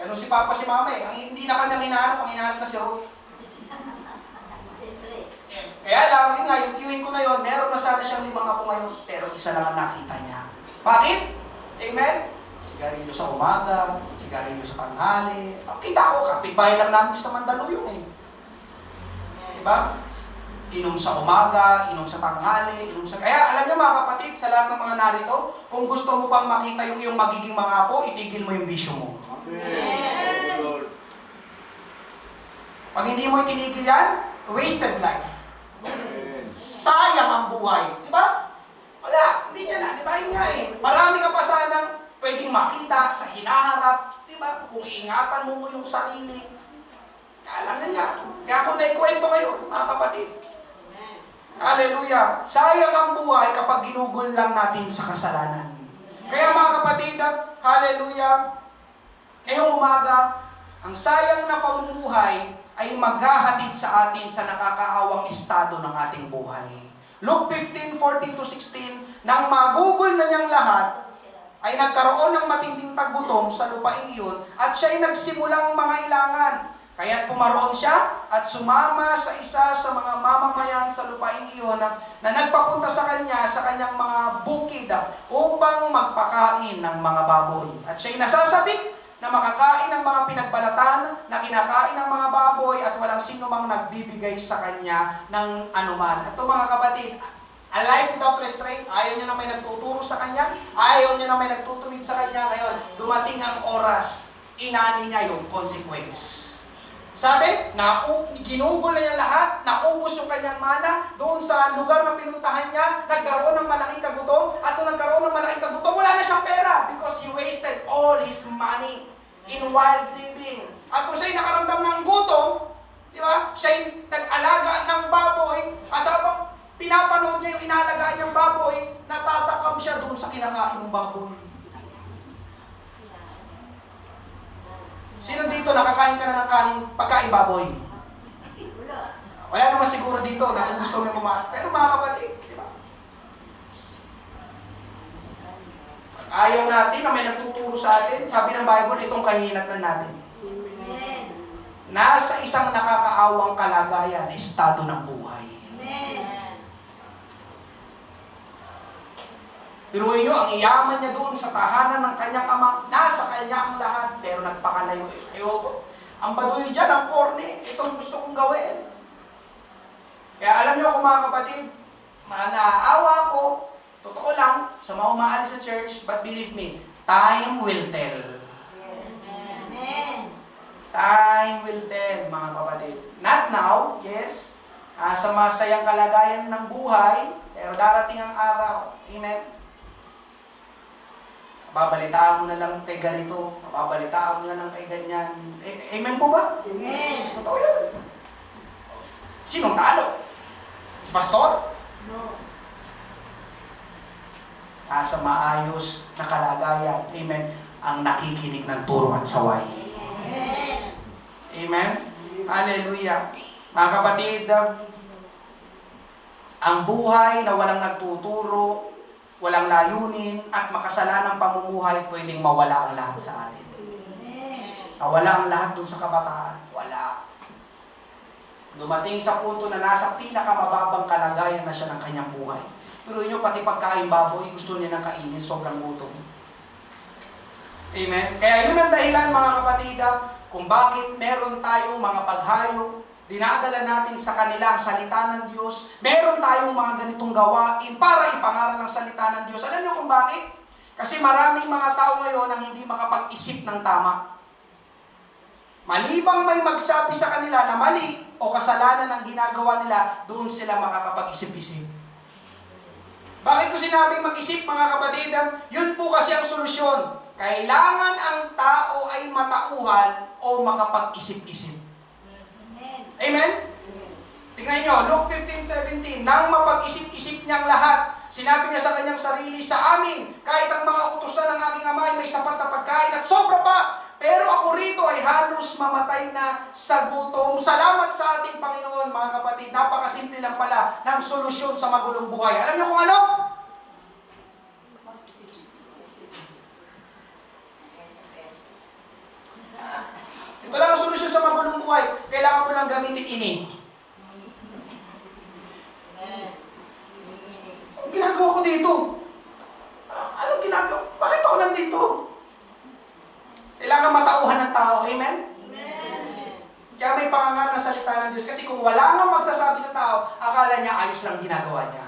S1: Ganun si Papa, si Mama eh. Hindi na kami ang hinahanap, ang hinahanap na si Ruth. Kaya lang, yun nga, yung tiyuhin ko na yun, meron na sana siyang 5 apo ngayon, pero isa lang ang nakita niya. Bakit? Amen? Sigarilyo sa umaga, sigarilyo sa tanghali. Kita ko, kapitbahay lang namin sa Mandaluyong eh. Diba? Inom sa umaga, inom sa tanghali, inom sa... Kaya alam niyo mga kapatid, sa lahat ng mga narito, kung gusto mo pang makita yung iyong magiging mga apo, itigil mo yung bisyo mo.
S3: Amen. Lord.
S1: Pag hindi mo itinigil yan, wasted life.
S3: Amen.
S1: Sayang ang buhay. Diba? Wala, hindi niya na. Diba? Yun nga eh. Marami ka pa sanang pwedeng makita sa hinaharap. Diba? Kung iingatan mo yung sarili. Kaya lang yan nga. Kaya ako naikwento ngayon, mga kapatid. Hallelujah. Sayang ang buhay kapag ginugol lang natin sa kasalanan. Kaya mga kapatid, hallelujah. Ngayong umaga, ang sayang na pamumuhay ay maghahatid sa atin sa nakakaawang estado ng ating buhay. Luke 15:14-16, nang magugol na niyang lahat, ay nagkaroon ng matinding taggutom sa lupaing iyon at siya ay nagsimulang mangailangan. Kaya't pumaroon siya at sumama sa isa sa mga mamamayan sa lupaing iyon na nagpapunta sa kanya sa kanyang mga bukid upang magpakain ng mga baboy. At siya ay nasasabik na makakain ng mga pinagbalatan na kinakain ng mga baboy at walang sino mang nagbibigay sa kanya ng anuman. At ito mga kapatid, a life without restraint, ayaw niya na may nagtuturo sa kanya, ayaw niya na may nagtutuwid sa kanya. Ngayon, dumating ang oras, inani niya yung consequence. Sabi, ginugol na niya lahat, naubos yung kanyang mana, doon sa lugar na pinuntahan niya, nagkaroon ng malaking kagutom, at nung nagkaroon ng malaking kagutom, wala na siyang pera because he wasted all his money in wild living. At kung siya'y nakaramdam ng gutom, di ba, siya'y nag-alaga ng baboy, at habang pinapanood niya yung inalagaan niyang baboy, natatakam siya doon sa kinakain ng baboy. Sino dito nakakain ka na ng kanin pagkain baboy?
S2: Wala.
S1: Wala naman siguro dito na kung gusto mo kumain. Pero mga kapatid, di ba? Ayaw natin na may nagtuturo sa atin. Sabi ng Bible, itong kahinatnan natin.
S2: Amen.
S1: Nasa isang nakakaawang kalagayan, estado ng buhay.
S2: Amen.
S1: Piruin nyo, ang iyaman niya doon sa tahanan ng kanyang ama, nasa kanya ang lahat, pero nagpakalayo. Ayoko. Ang baduy dyan, ang corny, itong gusto kong gawin. Kaya alam niyo ako mga kapatid, naaawa ko, totoo lang, sa mga umaalis sa church, but believe me, time will tell.
S2: Amen.
S1: Time will tell, mga kapatid. Not now, yes, sa masayang kalagayan ng buhay, pero darating ang araw. Amen? Babalitaan mo na lang kay ganito, babalitaan mo na lang kay ganyan. Amen po ba?
S2: Amen.
S1: Totoo yun. Sinong talo? Si pastor?
S2: No.
S1: Nasa maayos na kalagayan. Amen. Ang nakikinig ng turo at saway.
S2: Amen.
S1: Amen? Hallelujah. Mga kapatid, ang buhay na walang nagtuturo, walang layunin, at makasalanang pamumuhay, pwedeng mawala ang lahat sa atin.
S2: Amen.
S1: Nawala ang lahat dun sa kabataan. Wala. Dumating sa punto na nasa pinakamababang kalagayan na siya ng kanyang buhay. Pero inyo, pati pagkain baboy, gusto niya nang kainin, sobrang gutom. Amen? Kaya yun ang dahilan, mga kapatid, kung bakit meron tayong mga paghayo, dinadala natin sa kanila ang salita ng Diyos, meron tayong mga ganitong gawain para ipangaral ang salita ng Diyos. Alam niyo kung bakit? Kasi maraming mga tao ngayon ang hindi makapag-isip ng tama. Malibang may magsabi sa kanila na mali o kasalanan ang ginagawa nila, doon sila makakapag-isip-isip. Bakit ko sinabing mag-isip, mga kapatid? Yun po kasi ang solusyon. Kailangan ang tao ay matauhan o makapag-isip-isip.
S2: Amen.
S1: Amen? Tingnan nyo, Luke 15:17, nang mapag-isip-isip niyang lahat, sinabi niya sa kanyang sarili, sa amin, kahit ang mga utusan ng aking ama ay may sapat na pagkain at sobra pa, pero ako rito ay halos mamatay na sa gutom. Salamat sa ating Panginoon, mga kapatid. Napakasimple lang pala ng solusyon sa magulong buhay. Alam niyo kung ano? Ito lang ang solusyon sa magulong buhay. Kailangan mo lang gamitin ini. Anong ginagawa ko dito? Anong ginagawa? Bakit ako nandito? Kailangan matauhan ng tao. Amen? Kaya may pangangaral na salita ng Diyos. Kasi kung wala nga magsasabi sa tao, akala niya ayos lang ginagawa niya.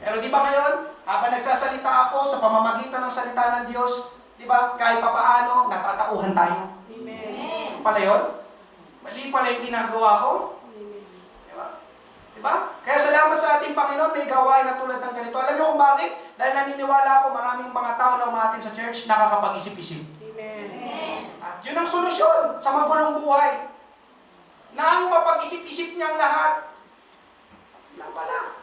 S1: Pero di ba ngayon, habang nagsasalita ako sa pamamagitan ng salita ng Diyos, di ba, kahit papaano, natatauhan tayo.
S2: Amen.
S1: Ano pala yun? Mali pala yung ginagawa ko. Diba? Diba? Kaya salamat sa ating Panginoon, may gawain na tulad ng ganito. Alam niyo kung bakit? Dahil naniniwala ako, maraming mga tao na umatin sa church, nakakapag-isip-isip.
S2: Amen.
S1: At yun ang solusyon sa magulong buhay. Na ang mapag-isip-isip niyang lahat, lang pala.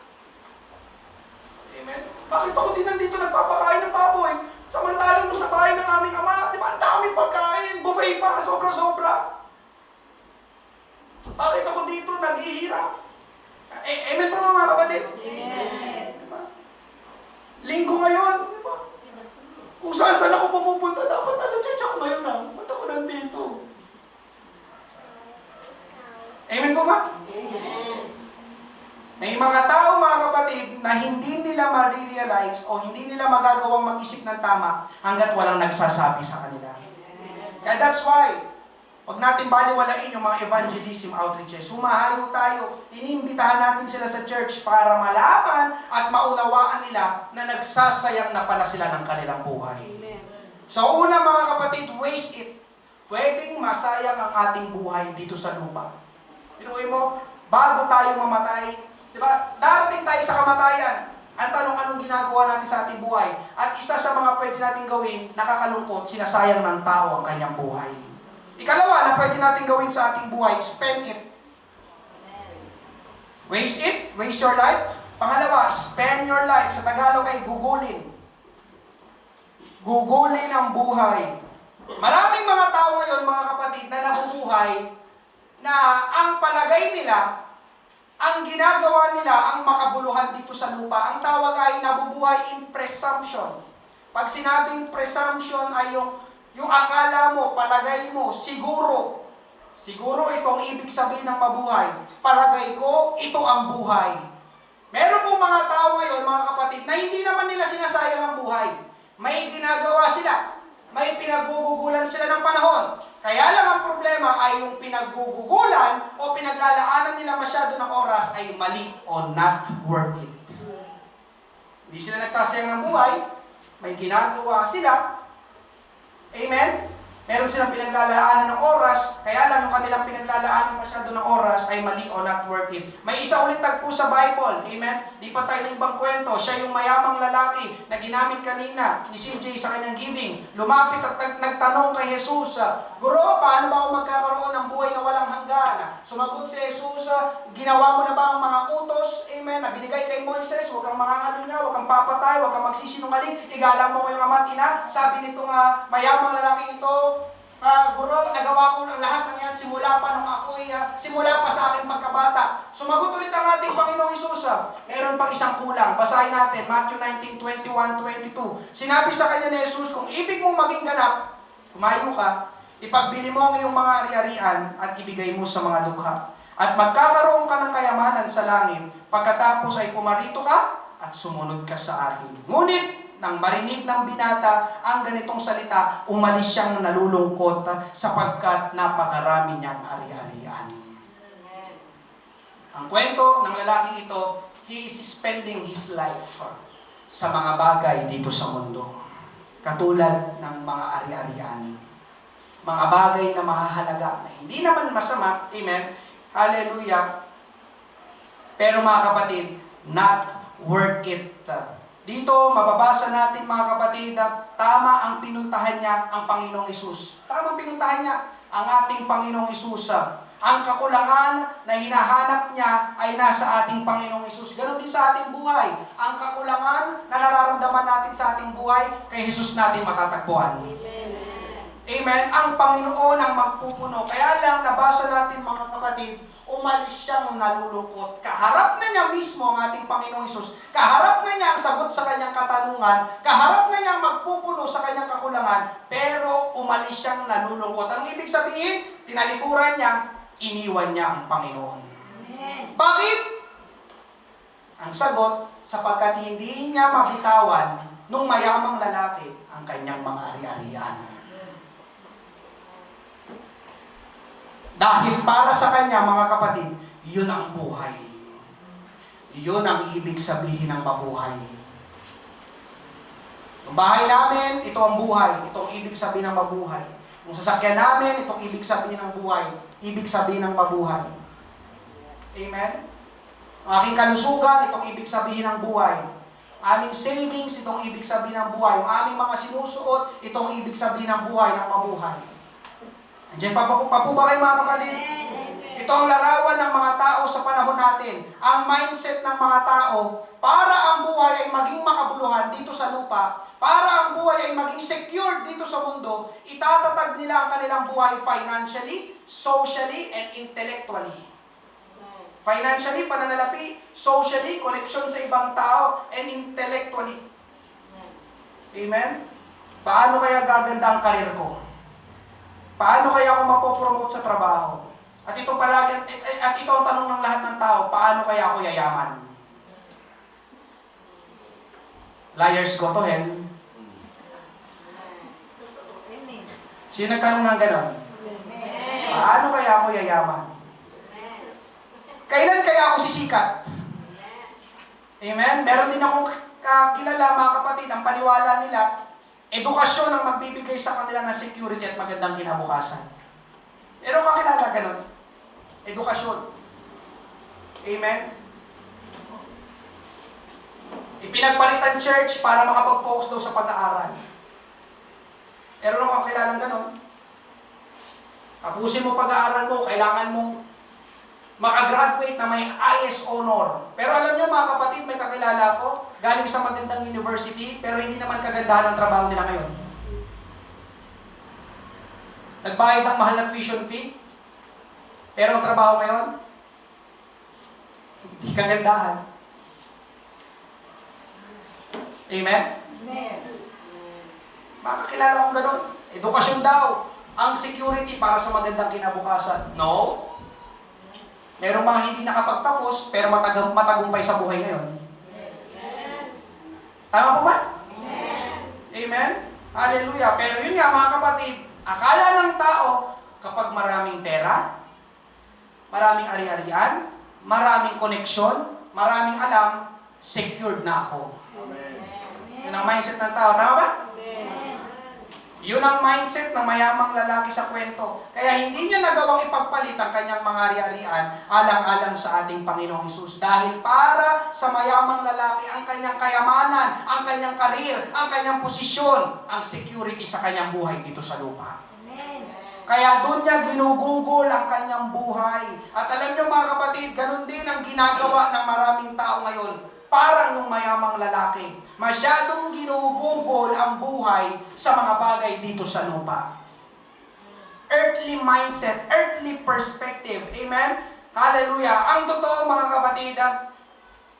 S1: Amen? Bakit ako din nandito nagpapakain ng baboy? Samantalang doon sa bahay ng aming ama, di ba, ang daming pagkain, buffet pa, sobra-sobra. Bakit ako dito naghihirap? Amen po mga kapatid?
S2: Amen.
S1: Diba? Linggo ngayon, di ba? Kung saan ako pumupunta, dapat nasa church ako ngayon na. Ba't ako nandito? Amen po ba?
S2: Amen.
S1: May mga tao, mga kapatid, na hindi nila ma-realize o hindi nila magagawang mag-isip ng tama hanggat walang nagsasabi sa kanila. Kaya that's why, huwag natin baliwalain yung mga evangelism outreaches. Sumahayo tayo. Iniimbitahan natin sila sa church para malaman at maunawaan nila na nagsasayang na pala sila ng kanilang buhay. So una, mga kapatid, waste it. Pwedeng masayang ang ating buhay dito sa lupa. Pinuhin mo, bago tayo mamatay, di ba? Darating tayo sa kamatayan. Ang tanong, anong ginagawa natin sa ating buhay? At isa sa mga pwede natin gawin, nakakalungkot, sinasayang ng tao ang kanyang buhay. Ikalawa na pwede natin gawin sa ating buhay, spend it. Waste it, waste your life. Pangalawa, spend your life. Sa Tagalog ay gugulin. Gugulin ang buhay. Maraming mga tao ngayon, mga kapatid, na nabubuhay na ang palagay nila, ang ginagawa nila, ang makabuluhan dito sa lupa. Ang tawag ay nabubuhay in presumption. Pag sinabing presumption ay yung akala mo, palagay mo, siguro. Siguro itong ibig sabihin ng mabuhay. Palagay ko, ito ang buhay. Meron pong mga tao ngayon, mga kapatid, na hindi naman nila sinasayang ang buhay. May ginagawa sila. May pinaggugugulan sila ng panahon. Kaya lang ang problema ay yung pinaggugugulan o pinaglalaanan nila masyado ng oras ay mali o not worth it. Hindi sila nagsasayang ng buhay. May ginagawa sila. Amen? Meron silang pinaglalaanan ng oras, kaya lang yung kanilang pinaglalaanan masyado ng oras ay mali o not worth it. May isa ulit tagpo sa Bible, amen? Di pa tayo ng ibang kwento. Siya yung mayamang lalaki na ginamit kanina ni CJ sa kanyang giving. Lumapit at nagtanong kay Jesus, Guro, paano ba ako magkakaroon ng buhay na walang hanggan? Sumagot si Jesus, ginawa mo na ba ang mga utos, amen, na binigay kay Moises? Huwag kang mangangalinga, huwag kang papatay, huwag kang magsisinungaling, igalang mo ngayong ama at ina. Sabi nitong mayamang lalaking ito, Guro, nagawa ko ng lahat ng yan simula pa nung ako'y, simula pa sa aking pagkabata. Sumagot ulit ang ating Panginoong Hesus. Meron pang isang kulang. Basahin natin, Matthew 19:21-22. Sinabi sa kanya ni Jesus, kung ibig mong maging ganap, humayo ka, ipagbili mo ang iyong mga ari-arian at ibigay mo sa mga dukha. At magkakaroon ka ng kayamanan sa langit, pagkatapos ay pumarito ka at sumunod ka sa akin. Ngunit, nang marinig ng binata ang ganitong salita, umalis siyang nalulungkot sapagkat napakarami niyang ari-arian. Ang kwento ng lalaking ito, he is spending his life sa mga bagay dito sa mundo. Katulad ng mga ari-arian. Mga bagay na mahahalaga, na hindi naman masama, amen, hallelujah, pero mga kapatid, not worth it. Dito, mababasa natin mga kapatid, tama ang pinuntahan niya ang Panginoong Hesus. Tama ang pinuntahan niya ang ating Panginoong Hesus. Ang kakulangan na hinahanap niya ay nasa ating Panginoong Hesus. Ganon din sa ating buhay. Ang kakulangan na nararamdaman natin sa ating buhay, kay Hesus natin matatagpuan. Amen. Ang Panginoon ang magpupuno. Kaya lang nabasa natin mga kapatid, umalis siyang nalulungkot. Kaharap na niya mismo ang ating Panginoong Hesus. Kaharap na niya ang sagot sa kanyang katanungan. Kaharap na niya ang magpupuno sa kanyang kakulangan. Pero umalis siyang nalulungkot. Ang ibig sabihin, tinalikuran niya, iniwan niya ang Panginoon.
S2: Amen.
S1: Bakit? Ang sagot, sapagkat hindi niya mabitawan nung mayamang lalaki ang kanyang mga ari-arian. Dahil para sa kanya, mga kapatid, yun ang buhay. Yun ang ibig sabihin ng mabuhay. Yung bahay namin, ito ang buhay. Ito ang ibig sabihin ng mabuhay. Yung sasakyan namin, itong ibig sabihin ng buhay. Ibig sabihin ng mabuhay. Amen? Ang aking kalusugan, itong ibig sabihin ng buhay. Aming savings, itong ibig sabihin ng buhay. Yung aming mga sinusuot, itong ibig sabihin ng buhay, ng mabuhay. Andiyan pa po ba kayo mga kapatid? Ito ang larawan ng mga tao sa panahon natin. Ang mindset ng mga tao, para ang buhay ay maging makabuluhan dito sa lupa, para ang buhay ay maging secure dito sa mundo, itatatag nila ang kanilang buhay financially, socially, and intellectually. Financially, pananalapi, socially, connection sa ibang tao, and intellectually. Amen? Paano kaya gaganda ang karir ko? Paano kaya ako mapopromote sa trabaho? At ito ang tanong ng lahat ng tao, paano kaya ako yayaman? Liars go to hell.
S2: Amen.
S1: Sino nagtanong ng ganon? Paano kaya ako yayaman? Kailan kaya ako sisikat? Amen? Meron din akong kilala mga kapatid, ang paniwala nila, edukasyon ang magbibigay sa kanila ng security at magandang kinabukasan. Pero kakilala ganun. Edukasyon. Amen? Ipinagpalitan church para makapag-focus daw sa pag-aaral. Pero nung kakilala ganun, tapusin mo pag-aaral mo, kailangan mong makagraduate na may IS honor. Pero alam nyo mga kapatid, may kakilala ko, galing sa magandang university, pero hindi naman kagandahan ang trabaho nila ngayon. Nagbayad ng mahal na tuition fee. Pero ang trabaho ngayon, hindi kagandahan. Amen?
S2: Amen.
S1: Makakilala kong ganun. Edukasyon daw. Ang security para sa magandang kinabukasan. No. Merong mga hindi nakapagtapos, pero matagumpay sa buhay ngayon. Tama po ba? Amen? Hallelujah. Pero yun nga mga kapatid, akala ng tao, kapag maraming pera, maraming ari-arian, maraming koneksyon, maraming alam, secured na ako.
S3: Amen.
S1: Yun ang mindset ng tao. Tama ba? Yun ang mindset ng mayamang lalaki sa kwento. Kaya hindi niya nagawang ipagpalit ang kanyang mga ari-arian alang-alang sa ating Panginoong Hesus. Dahil para sa mayamang lalaki, ang kanyang kayamanan, ang kanyang karir, ang kanyang posisyon, ang security sa kanyang buhay dito sa lupa.
S2: Amen.
S1: Kaya doon niya ginugugol ang kanyang buhay. At alam niyo mga kapatid, ganun din ang ginagawa ng maraming tao ngayon. Parang yung mayamang lalaki. Masyadong ginugugol ang buhay sa mga bagay dito sa lupa. Earthly mindset, earthly perspective. Amen? Hallelujah. Ang totoo mga kapatid,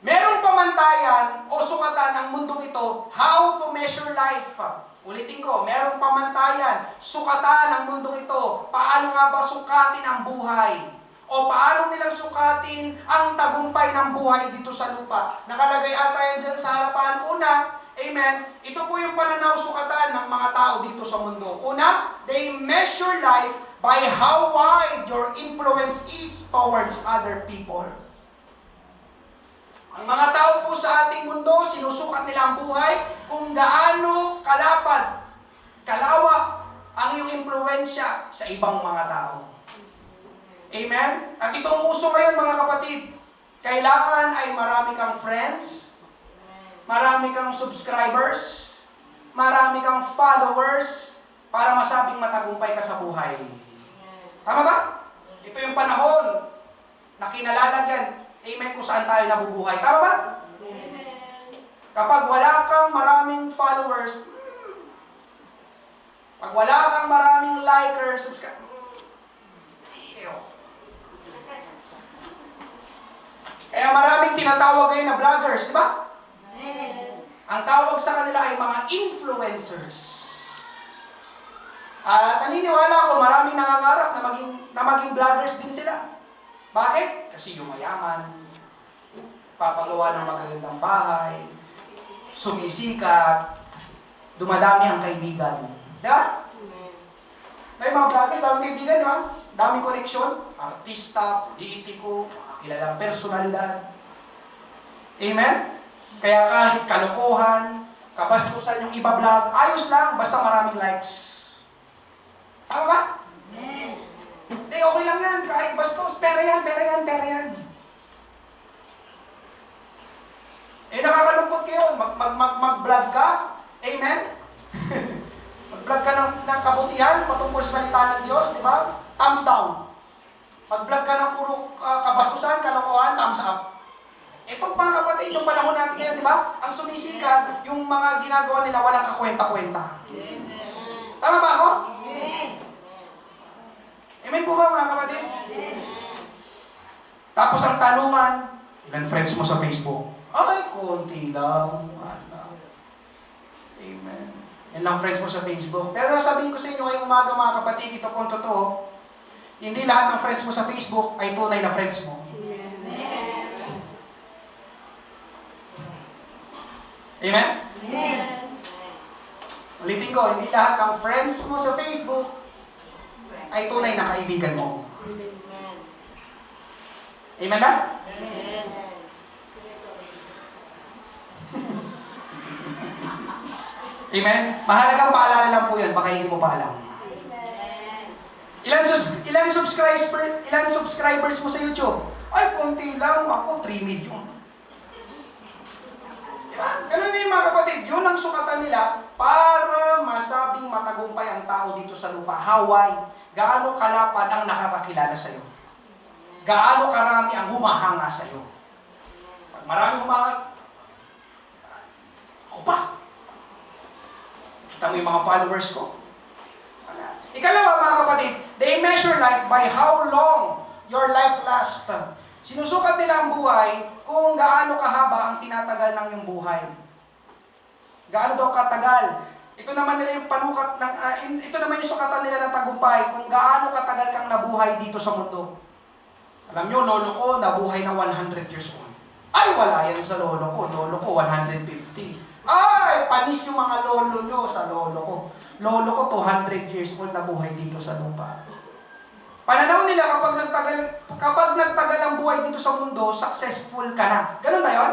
S1: merong pamantayan o sukatan ang mundong ito, how to measure life. Ulitin ko, merong pamantayan, sukatan ang mundong ito. Paano nga ba sukatin ang buhay? O paano nilang sukatin ang tagumpay ng buhay dito sa lupa? Nakalagay ata yan dyan sa harapan. Una, amen, ito po yung pananaw sukatan ng mga tao dito sa mundo. Una, they measure life by how wide your influence is towards other people. Ang mga tao po sa ating mundo, sinusukat nila ang buhay kung gaano kalapad, kalawak ang iyong impluensya sa ibang mga tao. Amen? At itong uso ngayon mga kapatid, kailangan ay marami kang friends, marami kang subscribers, marami kang followers, para masabing matagumpay ka sa buhay. Tama ba? Ito yung panahon na kinalalagyan, amen, kung saan tayo nabubuhay. Tama ba? Kapag wala kang maraming followers, pag wala kang maraming likers, subscribers, kaya maraming tinatawag ngayon na vloggers, di ba?
S2: Amen.
S1: Ang tawag sa kanila ay mga influencers. At naniniwala ko maraming nangangarap na maging vloggers din sila. Bakit? Kasi yumayaman, papagawa ng magagandang bahay, sumisikat, dumadami ang kaibigan. Di ba? May mga vloggers, daming kaibigan, di ba? Daming koneksyon, artista, politiko, kilalang personalidad. Amen? Kaya kahit kalokohan, kabastusan yung iba vlog, ayos lang, basta maraming likes. Tama ba?
S2: Amen.
S1: Hindi, okay lang yan, kahit bastos, pera yan. Nakakalungkot kayo, mag-vlog ka, amen? Mag-vlog ka ng kabutihan patungkol sa salita ng Diyos, di ba? Thumbs down. Mag-vlog ka ng puro kabastusan, kalokohan, thumbs up. Ito mga kapatid, yung panahon natin ngayon, di ba? Ang sumisikat, yung mga ginagawa nila, walang kakwenta-kwenta. Tama ba ako?
S2: Amen.
S1: Amen po ba mga kapatid? Tapos ang tanungan, ilan friends mo sa Facebook? Ay, konti lang. Amen. Yan lang friends mo sa Facebook. Pero sabihin ko sa inyo ngayong umaga mga kapatid, ito po ang totoo. Hindi lahat ng friends mo sa Facebook ay tunay na friends mo. Amen?
S2: Amen.
S1: Ulitin ko, hindi lahat ng friends mo sa Facebook ay tunay na kaibigan mo. Amen ba? Amen? Mahalagang paalala lang po yun, baka hindi mo pa alam. Ilan subscribers mo sa YouTube? Ay, konti lang. Ako, 3 million. Diba? Ganun din mga kapatid. Yun ang sukatan nila para masabing matagumpay ang tao dito sa lupa. Hawaii, gaano kalapad ang nakakakilala sa'yo? Gaano karami ang humahanga sa'yo? Pag marami humahanga, ako pa. Kita mo yung mga followers ko? Wala. Ikalawa, mga kapatid, they measure life by how long your life lasts. Sinusukat nila ang buhay kung gaano kahaba ang tinatagal ng iyong buhay. Gaano daw katagal? Ito naman nila yung panukat ng ito naman yung sukatan nila ng tagumpay kung gaano katagal kang nabuhay dito sa mundo. Alam niyo, lolo ko nabuhay na 100 years old. Ay, wala yan sa lolo ko. Lolo ko 150. Ay, panis yung mga lolo nyo sa lolo ko. Lolo ko 200 years old nabuhay dito sa lupa. Pananaw nila kapag nagtagal ang buhay dito sa mundo, successful ka na. Ganun ba yun?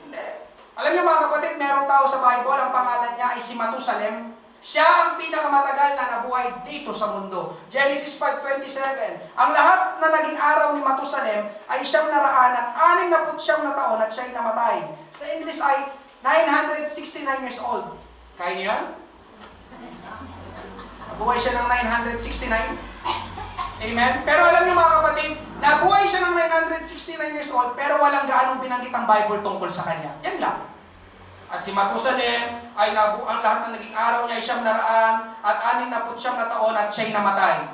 S1: Hindi. Alam niyo mga kapatid, merong tao sa Bible, ang pangalan niya ay si Matusalem. Siya ang pinakamatagal na nabuhay dito sa mundo. Genesis 5:27. Ang lahat na naging araw ni Matusalem ay 969 na taon at siya'y namatay. Sa English ay 969 years old. Kaya niyo yan? Nabuhay siya ng 969? Amen? Pero alam niyo mga kapatid, nabuhay siya ng 969 years old, pero walang gaanong binanggit ang Bible tungkol sa kanya. Yan lang. At si Matusalem ay ang lahat ng naging araw niya ay 969 na taon at siya'y namatay.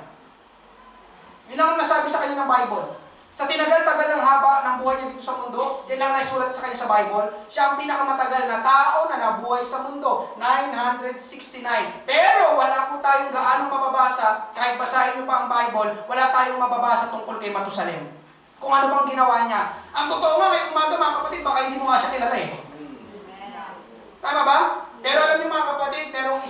S1: Yun lang ang nasabi sa kanya ng Bible. Sa tinagal-tagal ng haba ng buhay niya dito sa mundo, yan lang naisulat sa kanya sa Bible, siya ang pinakamatagal na tao na nabuhay sa mundo, 969. Pero wala po tayong gaanong mababasa, kahit basahin niyo pa ang Bible, wala tayong mababasa tungkol kay Matusalem. Kung ano bang ginawa niya. Ang totoo nga, ngayong umaga mga kapatid, baka hindi mo nga siya kilala eh. Tama ba? Pero alam niyo mga kapatid, merong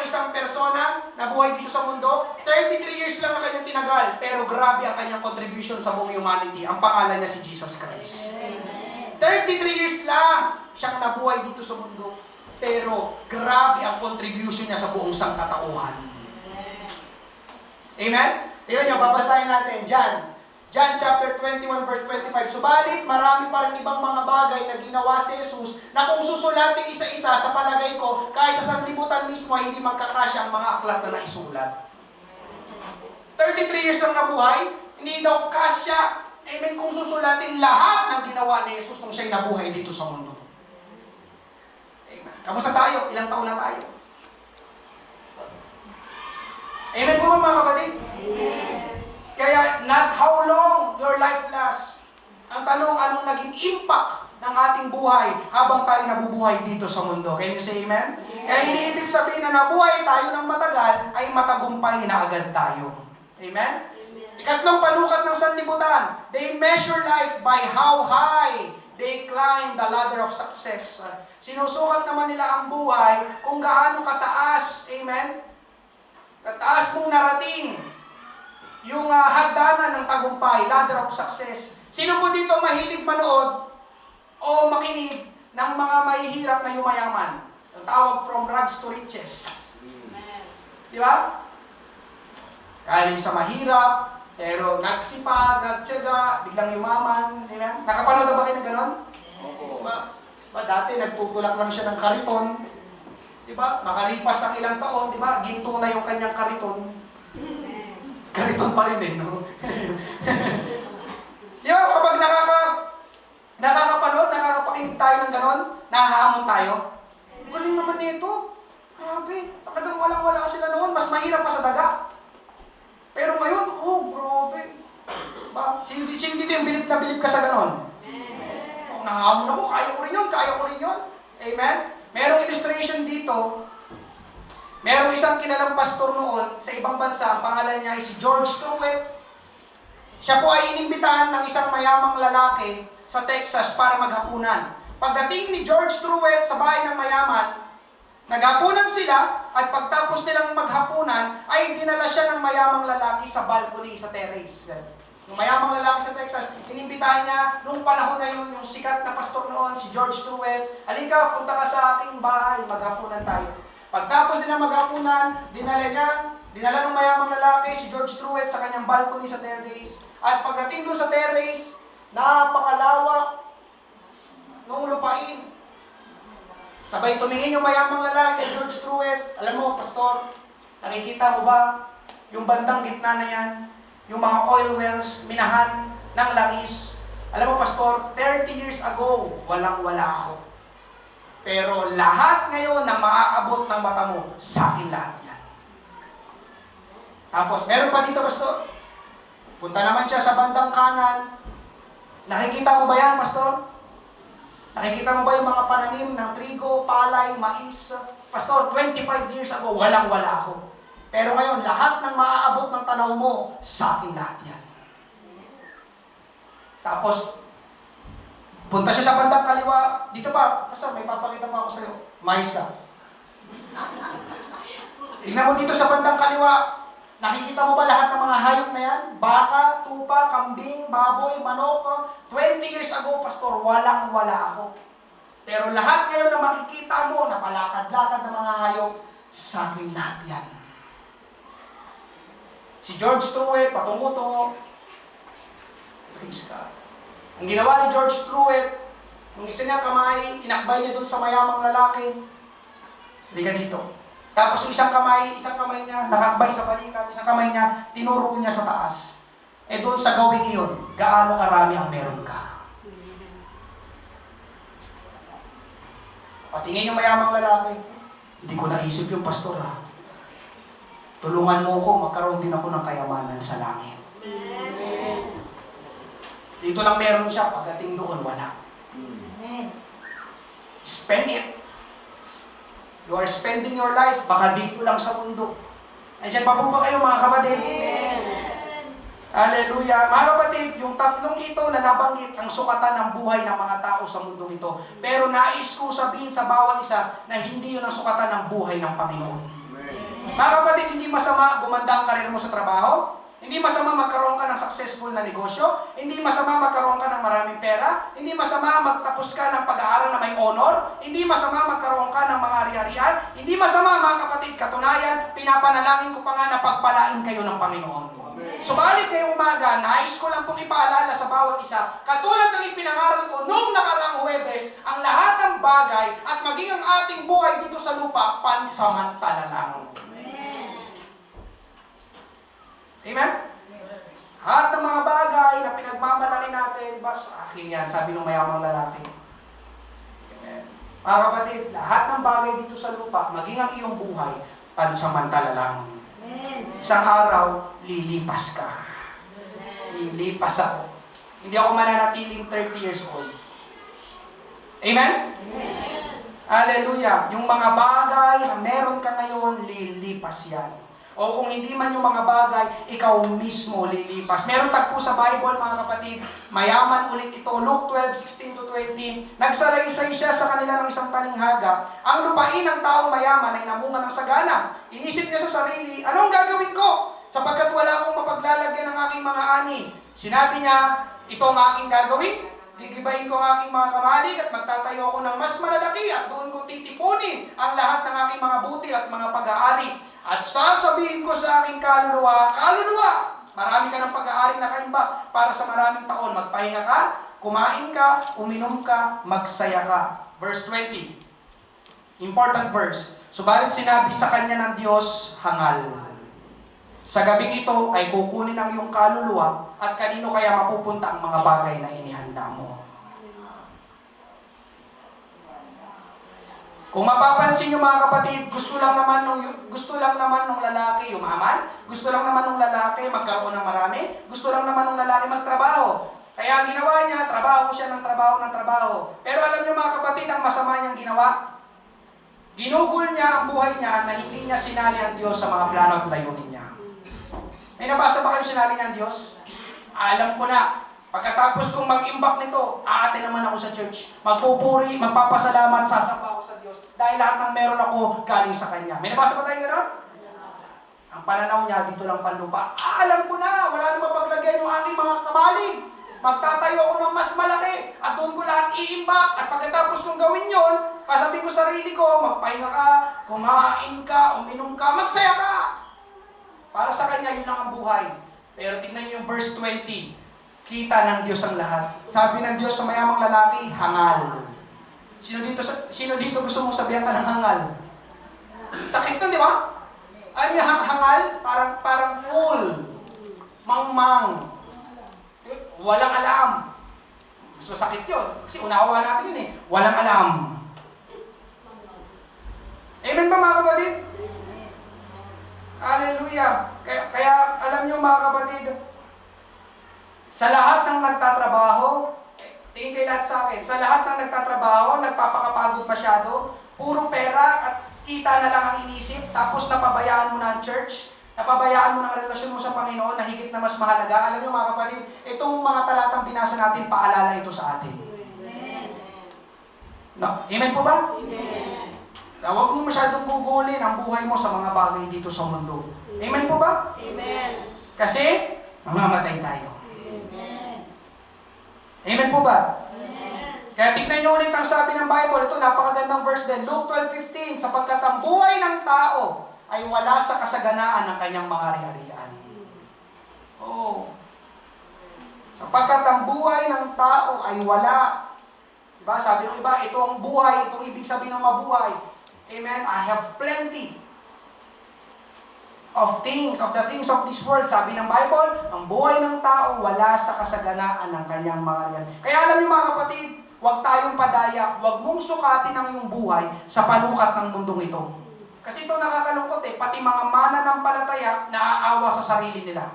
S1: isang persona na buhay dito sa mundo, 33 years lang ang kanyang tinagal, pero grabe ang kanyang contribution sa buong humanity. Ang pangalan niya si Jesus Christ. 33 years lang siyang nabuhay dito sa mundo, pero grabe ang contribution niya sa buong sangkatauhan. Amen? Tingnan niyo, babasahin natin John chapter 21 verse 25. Subalit, marami pa rin ibang mga bagay na ginawa si Jesus na kung susulating isa-isa sa palagay ko, kahit sa sanlibutan mismo, hindi magkakasya ang mga aklat na naisulat. 33 years lang nabuhay, hindi daw kasya. Amen, kung susulatin lahat ng ginawa ni Jesus nung siya'y nabuhay dito sa mundo. Amen. Kamusta tayo? Ilang taon na tayo? Amen po mga kapatid? Kaya, not how long your life lasts. Ang tanong, anong naging impact ng ating buhay habang tayo nabubuhay dito sa mundo? Can you say amen? Kaya hindi ibig sabihin na nabuhay tayo ng matagal, ay matagumpay na agad tayo. Amen? Ikatlong panukat ng sanlibutan, they measure life by how high they climb the ladder of success. Sinusukat naman nila ang buhay kung gaano kataas, amen? Kataas mong narating yung hagdanan ng tagumpay, ladder of success. Sino po dito mahilig manood o makinig ng mga mahihirap na yumayaman? Ang tawag from rags to riches. Di ba? Galing sa mahirap, pero nagsipag, nagtiyaga, biglang yumaman. Di ba? Nakapanood na ba kayo ng ganon?
S3: Opo.
S1: Ba, dati nagtutulak lang siya ng kariton. Di ba? Makalipas ang ilang taon, di ba? Ginto na yung kanyang kariton. Kariton pa rin eh, no? Di ba, kapag nakakapanood, nakakapakinig tayo ng ganon, nahahamon tayo. Galing naman nito. Grabe, talagang walang-wala sila noon, mas mahirap pa sa daga. Pero ngayon, oh, grabe. Ba, sino dito yung bilib na bilib ka sa ganon? Oh, nahahamon ako, kaya ko rin yun. Amen? Merong illustration dito. Merong isang kilalang pastor noon sa ibang bansa, ang pangalan niya ay si George Truett. Siya po ay inimbitahan ng isang mayamang lalaki sa Texas para maghapunan. Pagdating ni George Truett sa bahay ng mayaman, naghapunan sila at pagtapos nilang maghapunan, ay dinala siya ng mayamang lalaki sa balcony, sa terrace. Yung mayamang lalaki sa Texas, inimbitahan niya, nung panahon na yun, yung sikat na pastor noon, si George Truett, halika, punta ka sa aking bahay, maghapunan tayo. Pagtapos nila maghapunan, dinala ng mayamang lalaki si George Truett sa kanyang balcony sa terrace. At pagdating doon sa terrace, napakalawak ng lupain. Sabay tumingin yung mayamang lalaki kay George Truett. Alam mo, pastor, nakikita mo ba yung bandang gitna na yan? Yung mga oil wells, minahan ng langis. Alam mo, pastor, 30 years ago, walang-wala ako. Pero lahat ngayon na maaabot ng mata mo, sa akin lahat yan. Tapos, meron pa dito, Pastor. Punta naman siya sa bandang kanan. Nakikita mo ba yan, Pastor? Nakikita mo ba yung mga pananim ng trigo, palay, mais? Pastor, 25 years ago, walang-wala ako. Pero ngayon, lahat ng maaabot ng tanaw mo, sa akin lahat yan. Tapos, punta siya sa bandang kaliwa. Dito pa, Pastor, may papakita pa ako sa'yo. Mais ka. Tingnan mo dito sa bandang kaliwa. Nakikita mo ba lahat ng mga hayop na yan? Baka, tupa, kambing, baboy, manok. 20 years ago, Pastor, walang-wala ako. Pero lahat ngayon na makikita mo, na palakad-lakad ng mga hayop, sa akin lahat yan. Si George Truett, patungo-tungo. Praise God. Ang ginawa ni George Truett, yung isa niya kamay, inakbay niya dun sa mayamang lalaki. Hindi ka dito. Tapos isang kamay niya, nakakbay sa balikat, isang kamay niya, tinuro niya sa taas. Eh doon sa gawing iyon, gaano karami ang meron ka? Patingin yung mayamang lalaki, hindi ko naisip yung pastor ha. Tulungan mo ko, magkaroon din ako ng kayamanan sa langit. Dito lang meron siya, pagdating doon, wala. Spend it. You are spending your life, baka dito lang sa mundo. Andiyan pa po ba kayo mga kapatid? Hallelujah. Mga kapatid, yung tatlong ito na nabanggit ang sukatan ng buhay ng mga tao sa mundong ito. Pero nais kong sabihin sa bawat isa na hindi yun ang sukatan ng buhay ng Panginoon. Mga kapatid, hindi masama gumanda ang karir mo sa trabaho. Hindi masama magkaroon ka ng successful na negosyo. Hindi masama magkaroon ka ng maraming pera. Hindi masama magtapos ka ng pag-aaral na may honor. Hindi masama magkaroon ka ng mga ari-arian. Hindi masama mga kapatid. Katunayan, pinapanalangin ko pa nga na pagpalain kayo ng Panginoon. Subalit ngayong umaga, nais ko lang pong ipaalala sa bawat isa, katulad ng ipinangaral ko noong nakaraang Huwebes, ang lahat ng bagay at maging ang ating buhay dito sa lupa, pansamantala lang. Amen? Lahat ng mga bagay na pinagmamalaki natin, basta akin yan, sabi ng mayamang lalaki. Amen. Mga kapatid, lahat ng bagay dito sa lupa, maging ang iyong buhay, pansamantala lang. Isang araw, lilipas ka. Lilipas ako. Hindi ako mananatiling 30 years old. Amen? Hallelujah. Yung mga bagay na meron ka ngayon, lilipas yan. O kung hindi man yung mga bagay, ikaw mismo lilipas. Meron tagpo sa Bible, mga kapatid, mayaman ulit ito, Luke 12:16-20. Nagsalaysay siya sa kanila ng isang talinghaga. Ang lupain ng taong mayaman ay namunga ng sagana. Inisip niya sa sarili, anong gagawin ko? Sapagkat wala akong mapaglalagyan ng aking mga ani. Sinabi niya, ito ang aking gagawin. Gigibahin ko ang aking mga kamalig at magtatayo ako ng mas malalaki at doon ko titipunin ang lahat ng aking mga butil at mga pag-aari. At sasabihin ko sa aking kaluluwa, kaluluwa, marami ka ng pag-aaring nakaimba para sa maraming taon. Magpahinga ka, kumain ka, uminom ka, magsaya ka. Verse 20. Important verse. Subalit sinabi sa kanya ng Diyos, hangal. Sa gabing ito ay kukunin ang iyong kaluluwa at kanino kaya mapupunta ang mga bagay na inihanda mo. Kung mapapansin niyo mga kapatid, gusto lang naman nung lalaki yumaman, gusto lang naman nung lalaki magkaroon ng marami, gusto lang naman nung lalaki magtrabaho. Kaya ang ginawa niya, trabaho siya ng trabaho. Pero alam niyo mga kapatid, ang masama niyang ginawa, ginugol niya ang buhay niya na hindi niya sinali ang Diyos sa mga plano at layunin niya. May nabasa ba kayo sinali ng Diyos? Alam ko na. Pagkatapos kong mag-imbak nito, aate naman ako sa church. Magpupuri, magpapasalamat, sasamba ako sa Diyos. Dahil lahat ng meron ako, galing sa Kanya. May nabasa ba tayo gano'n? Ang pananaw niya, dito lang panlupa. Alam ko na, wala naman paglagyan yung aking mga kamalig. Magtatayo ako ng mas malaki. At doon ko lahat iimbak. At pagkatapos kong gawin yon, kasabihin ko sarili ko, magpahinga ka, kumain ka, uminom ka, magsaya ka. Para sa Kanya, yun lang ang buhay. Pero tingnan niyo yung verse 20. Kita ng Diyos ang lahat. Sabi ng Diyos sa mayamang lalaki, hangal. Sino dito gusto mong sabihan ka ng hangal? Sakit to, di ba? Ano yung hangal? Parang full. Mangmang. Walang alam. Mas masakit yun. Kasi unawa natin yun eh. Walang alam. Amen ba mga kapatid? Hallelujah. Kaya alam nyo mga kapatid, sa lahat ng nagtatrabaho, tingin kayo lahat sa akin, sa lahat ng nagtatrabaho, nagpapakapagod masyado, puro pera at kita na lang ang inisip, tapos napabayaan mo na ang church, napabayaan mo na ang relasyon mo sa Panginoon na higit na mas mahalaga. Alam nyo mga kapatid, itong mga talatang binasa natin, paalala ito sa atin. No? Amen po ba? Na huwag mo masyadong gugulin ang buhay mo sa mga bagay dito sa mundo. Amen po ba?
S2: Amen.
S1: Kasi, mamamatay tayo.
S2: Amen.
S1: Amen po ba?
S2: Amen.
S1: Kaya tignan nyo ulit ang sabi ng Bible. Ito, napakagandang verse din. Luke 12:15, sapagkat ang buhay ng tao ay wala sa kasaganaan ng kanyang mga ari-arian. Oh. Sapagkat ang buhay ng tao ay wala. Diba? Sabi ng iba, ito ang buhay, itong ibig sabihin ng mabuhay. Amen? I have plenty of the things of this world. Sabi ng Bible, ang buhay ng tao wala sa kasaganaan ng kanyang mga riyan. Kaya alam niyo mga kapatid, huwag tayong padaya, huwag mong sukatin ang iyong buhay sa panukat ng mundong ito. Kasi ito nakakalungkot pati mga mananampalataya naaawa sa sarili nila.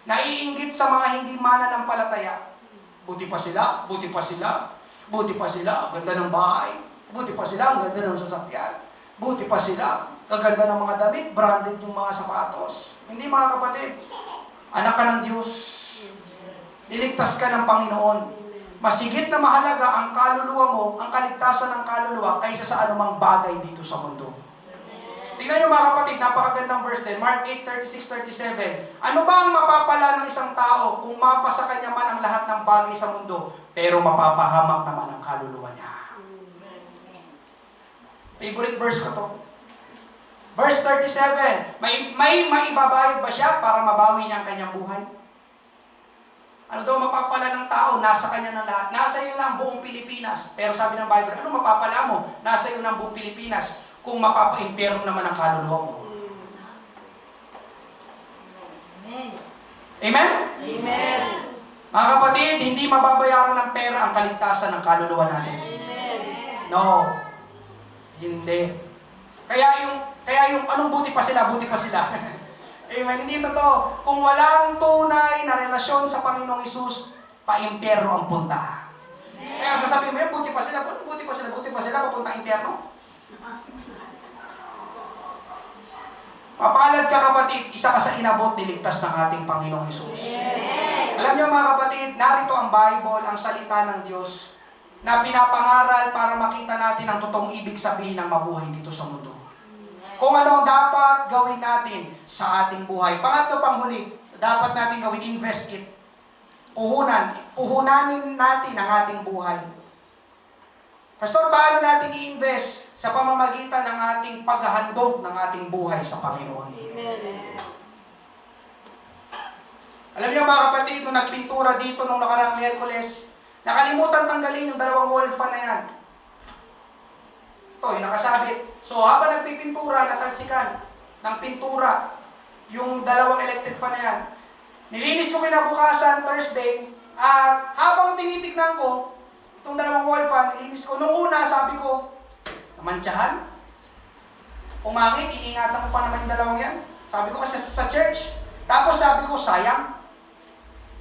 S1: Naiinggit sa mga hindi mananampalataya. Buti pa sila, buti pa sila, buti pa sila, ganda ng bahay. Buti pa sila, ang ganda ng sasakyan. Buti pa sila, ang ganda ng mga damit, branded yung mga sapatos. Hindi mga kapatid, anak ka ng Diyos. Niligtas ka ng Panginoon. Masigit na mahalaga ang kaluluwa mo, ang kaligtasan ng kaluluwa kaysa sa anumang bagay dito sa mundo. Tingnan nyo mga kapatid, napakagandang verse din. Mark 8:36-37. Ano ba ang mapapala ng isang tao kung mapa sa kanya man ang lahat ng bagay sa mundo, pero mapapahamak naman ang kaluluwa niya? Favorite verse ko to. Verse 37, may maibabayad ba siya para mabawi niya ang kanyang buhay? Ano daw mapapala ng tao? Nasa kanya ng lahat. Nasa iyo na ang buong Pilipinas. Pero sabi ng Bible, ano mapapala mo? Nasa iyo na ang buong Pilipinas kung mapapa-impyerno naman ang kaluluwa mo.
S2: Amen.
S1: Amen?
S2: Amen.
S1: Mga kapatid, hindi mababayaran ng pera ang kaligtasan ng kaluluwa natin. No. Hindi. Kaya yung anong buti pa sila, buti pa sila. Amen. Hindi totoo. Kung walang tunay na relasyon sa Panginoong Hesus, pa-impyerno ang punta. Kaya sasabihin mo, buti pa sila, buti pa sila, buti pa sila, papunta impyerno. Mapalad ka kapatid, isa ka sa inabot niligtas ng ating Panginoong Hesus. Alam niyo mga kapatid, narito ang Bible, ang salita ng Diyos, na pinapangaral para makita natin ang totoong ibig sabihin ng mabuhay dito sa mundo. Kung ano ang dapat gawin natin sa ating buhay. Pangatlo pang huli, dapat natin gawin, invest it. Puhunanin natin ang ating buhay. Pastor, paano natin i-invest? Sa pamamagitan ng ating paghahandog ng ating buhay sa Panginoon. Alam niyo mga kapatid, nung nagpintura dito nung nakaraang Miyerkules, nakalimutan tanggalin yung dalawang wall fan na yan. Ito, yung nakasabit. So, habang nagpipintura, natalsikan ng pintura yung dalawang electric fan na yan. Nilinis ko kinabukasan, Thursday, at habang tinitignan ko, itong dalawang wall fan, nilinis ko. Nung una, sabi ko, namantsahan? Umangit, iningatan ko pa naman yung dalawang yan. Sabi ko kasi sa church. Tapos sabi ko, sayang.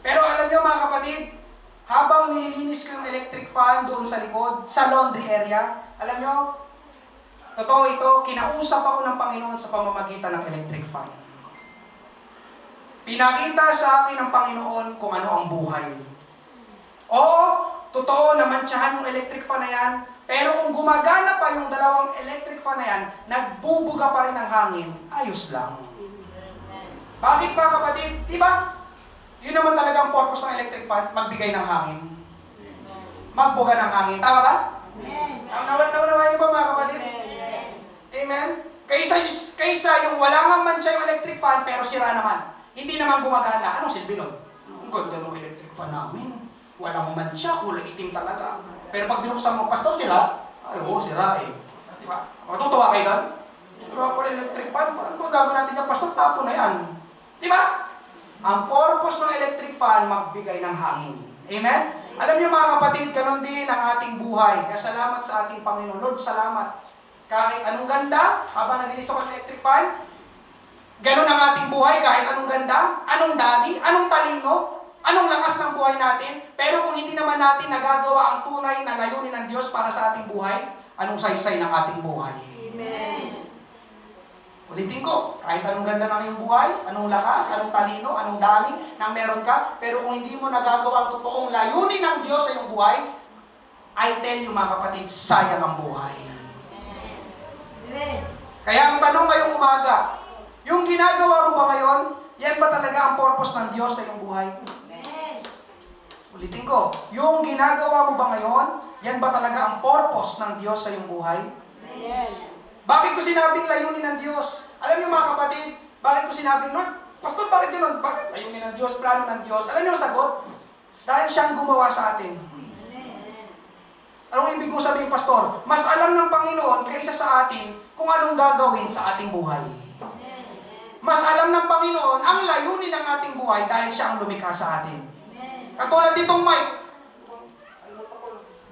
S1: Pero alam niyo mga kapatid, habang nililinis ko yung electric fan doon sa likod, sa laundry area, alam nyo, totoo ito, kinausap ako ng Panginoon sa pamamagitan ng electric fan. Pinakita sa akin ng Panginoon kung ano ang buhay. Oo, totoo, namantsahan yung electric fan na yan, pero kung gumagana pa yung dalawang electric fan na yan, nagbubuga pa rin ang hangin, ayos lang. Bakit ba kapatid? Diba? Yun naman talaga ang purpose ng electric fan, magbigay ng hangin. Magbuga ng hangin. Tama ba? Naunawin niyo ba mga kapatid?
S2: Yes.
S1: Amen? Kaysa yung wala nga mantsa yung electric fan, pero sira naman. Hindi naman gumagana. Anong silbi nun? Ang ganda ng electric fan namin. Walang mantsa, kulay itim talaga. Pero pag binuksan mo, pastor, sira? Ay, oo, sira eh. Di ba? Matutuwa kayo doon? Sira pala electric fan. Ano ba gagawin natin yan? Pastor, tapo na yan. Di ba? Ang purpose ng electric fan, magbigay ng hangin. Amen? Alam niyo mga kapatid, ganun din ang ating buhay. Kaya salamat sa ating Panginoon. Lord, salamat. kahit anong ganda, habang naglilis ako ng electric fan, ganun ang ating buhay, kahit anong ganda, anong dami, anong talino, anong lakas ng buhay natin, pero kung hindi naman natin nagagawa ang tunay na layunin ng Diyos para sa ating buhay, anong saysay ng ating buhay?
S2: Amen.
S1: Ulitin ko, kahit anong ganda ng iyong buhay, anong lakas, anong talino, anong dami nang meron ka, pero kung hindi mo nagagawa ang totoong layunin ng Diyos sa iyong buhay, I tell you mga kapatid, sayang ang buhay.
S2: Amen.
S1: Kaya ang tanong ngayong umaga, yung ginagawa mo ba ngayon, yan ba talaga ang purpose ng Diyos sa iyong buhay?
S2: Amen.
S1: Ulitin ko, yung ginagawa mo ba ngayon, yan ba talaga ang purpose ng Diyos sa iyong buhay?
S2: Amen.
S1: Bakit ko sinabing layunin ng Diyos? Alam niyo mga kapatid, bakit ko sinabing, Lord, Pastor, bakit yun? Bakit layunin ng Diyos, plano ng Diyos? Alam niyo ang sagot? Dahil siyang gumawa sa atin. Anong ibig kong sabihin, Pastor? Mas alam ng Panginoon kaysa sa atin kung anong gagawin sa ating buhay. Mas alam ng Panginoon ang layunin ng ating buhay dahil siya ang lumikha sa atin. Katulad ditong Mike.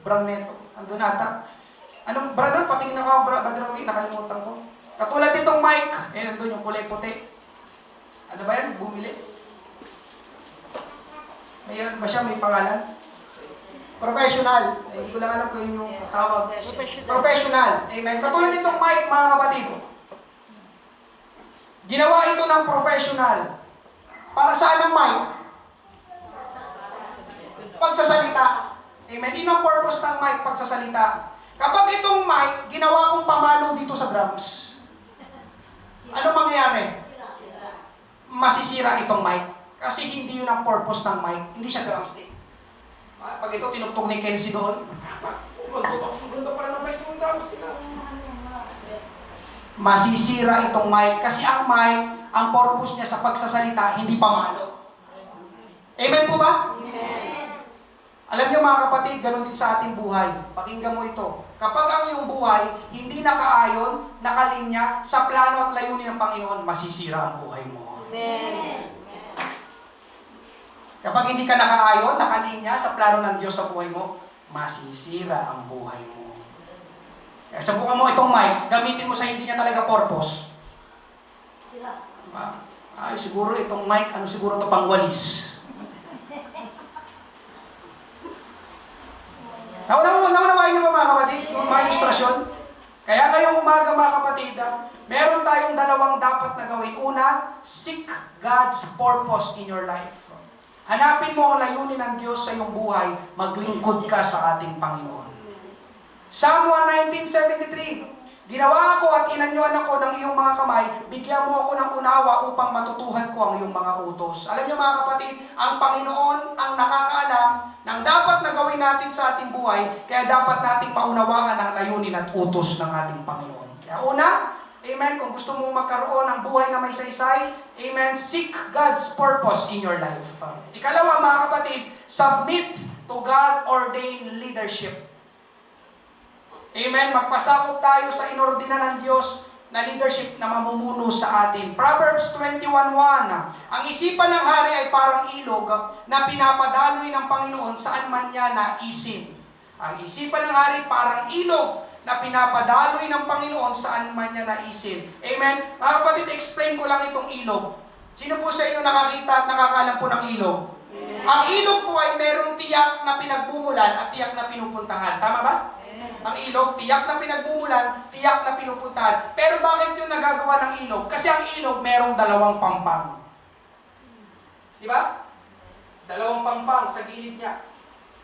S1: Brang neto. Andun ata. Anong brother? Patingin na ka, brother Rogi. Nakalimutan ko. Katulad ditong Mike. Andun yung kulay puti. Ano ba yan? Bumili. Mayroon ba siya? May pangalan? Professional. Hindi ko lang alam kung yun yung tawag. Professional. Amen. Katulad nitong Mike, mga kapatid. Ginawa ito ng professional. Para saan ang Mike? Pagsasalita. Amen. Yun ang purpose ng Mike, pagsasalita. Kapag itong Mike, ginawa kong pamalo dito sa drums, ano mangyayari? Masisira itong Mike. Kasi hindi yun ang purpose ng Mike. Hindi siya drumstick. Pag ito tinugtog ni Kelsey doon, ganda pala ng mic yung drumstick. Masisira itong mic kasi ang mic, ang purpose niya sa pagsasalita, hindi pamalo. Amen po ba?
S2: Amen.
S1: Alam niyo mga kapatid, ganun din sa ating buhay. Pakinggan mo ito. Kapag ang iyong buhay hindi nakaayon, nakalinya sa plano at layunin ng Panginoon, masisira ang buhay mo.
S2: Amen.
S1: Kapag hindi ka nakaayon, nakalinya sa plano ng Diyos sa buhay mo, masisira ang buhay mo. Kaya subukan mo itong mic, gamitin mo sa hindi niya talaga purpose.
S2: Sila.
S1: Diba? Ay, siguro itong mic, ano siguro ito pangwalis. Naunawain niyo ba mga kapatid? Yung mga ilustrasyon? Kaya ngayong umaga mga kapatid, meron tayong dalawang dapat na gawin. Una, seek God's purpose in your life. Hanapin mo ang layunin ng Diyos sa iyong buhay, maglingkod ka sa ating Panginoon. Psalm 119:73, ginawa ako at inanyuan ako ng iyong mga kamay, bigyan mo ako ng unawa upang matutuhan ko ang iyong mga utos. Alam niyo mga kapatid, ang Panginoon ang nakakaalam ng dapat na gawin natin sa ating buhay, kaya dapat nating maunawaan ang layunin at utos ng ating Panginoon. Kaya una, amen, kung gusto mong magkaroon ng buhay na may saysay, amen, seek God's purpose in your life. Ikalawa mga kapatid, submit to God-ordained leadership. Amen, magpasakop tayo sa inordina ng Diyos na leadership na mamumuno sa atin. Proverbs 21:1, ang isipan ng hari ay parang ilog na pinapadaloy ng Panginoon saan man niya naisin. Ang isipan ng hari parang ilog na pinapadaloy ng Panginoon saan man niya naisin. Amen? Mga kapatid, explain ko lang itong ilog. Sino po sa inyo nakakita at nakakaalam po ng ilog? Ang ilog po ay merong tiyak na pinagbumulan at tiyak na pinupuntahan. Tama ba? Ang ilog, tiyak na pinagbumulan, tiyak na pinupuntahan. Pero bakit yung nagagawa ng ilog? Kasi ang ilog merong dalawang pampang. Di ba? Dalawang pampang sa gilid niya.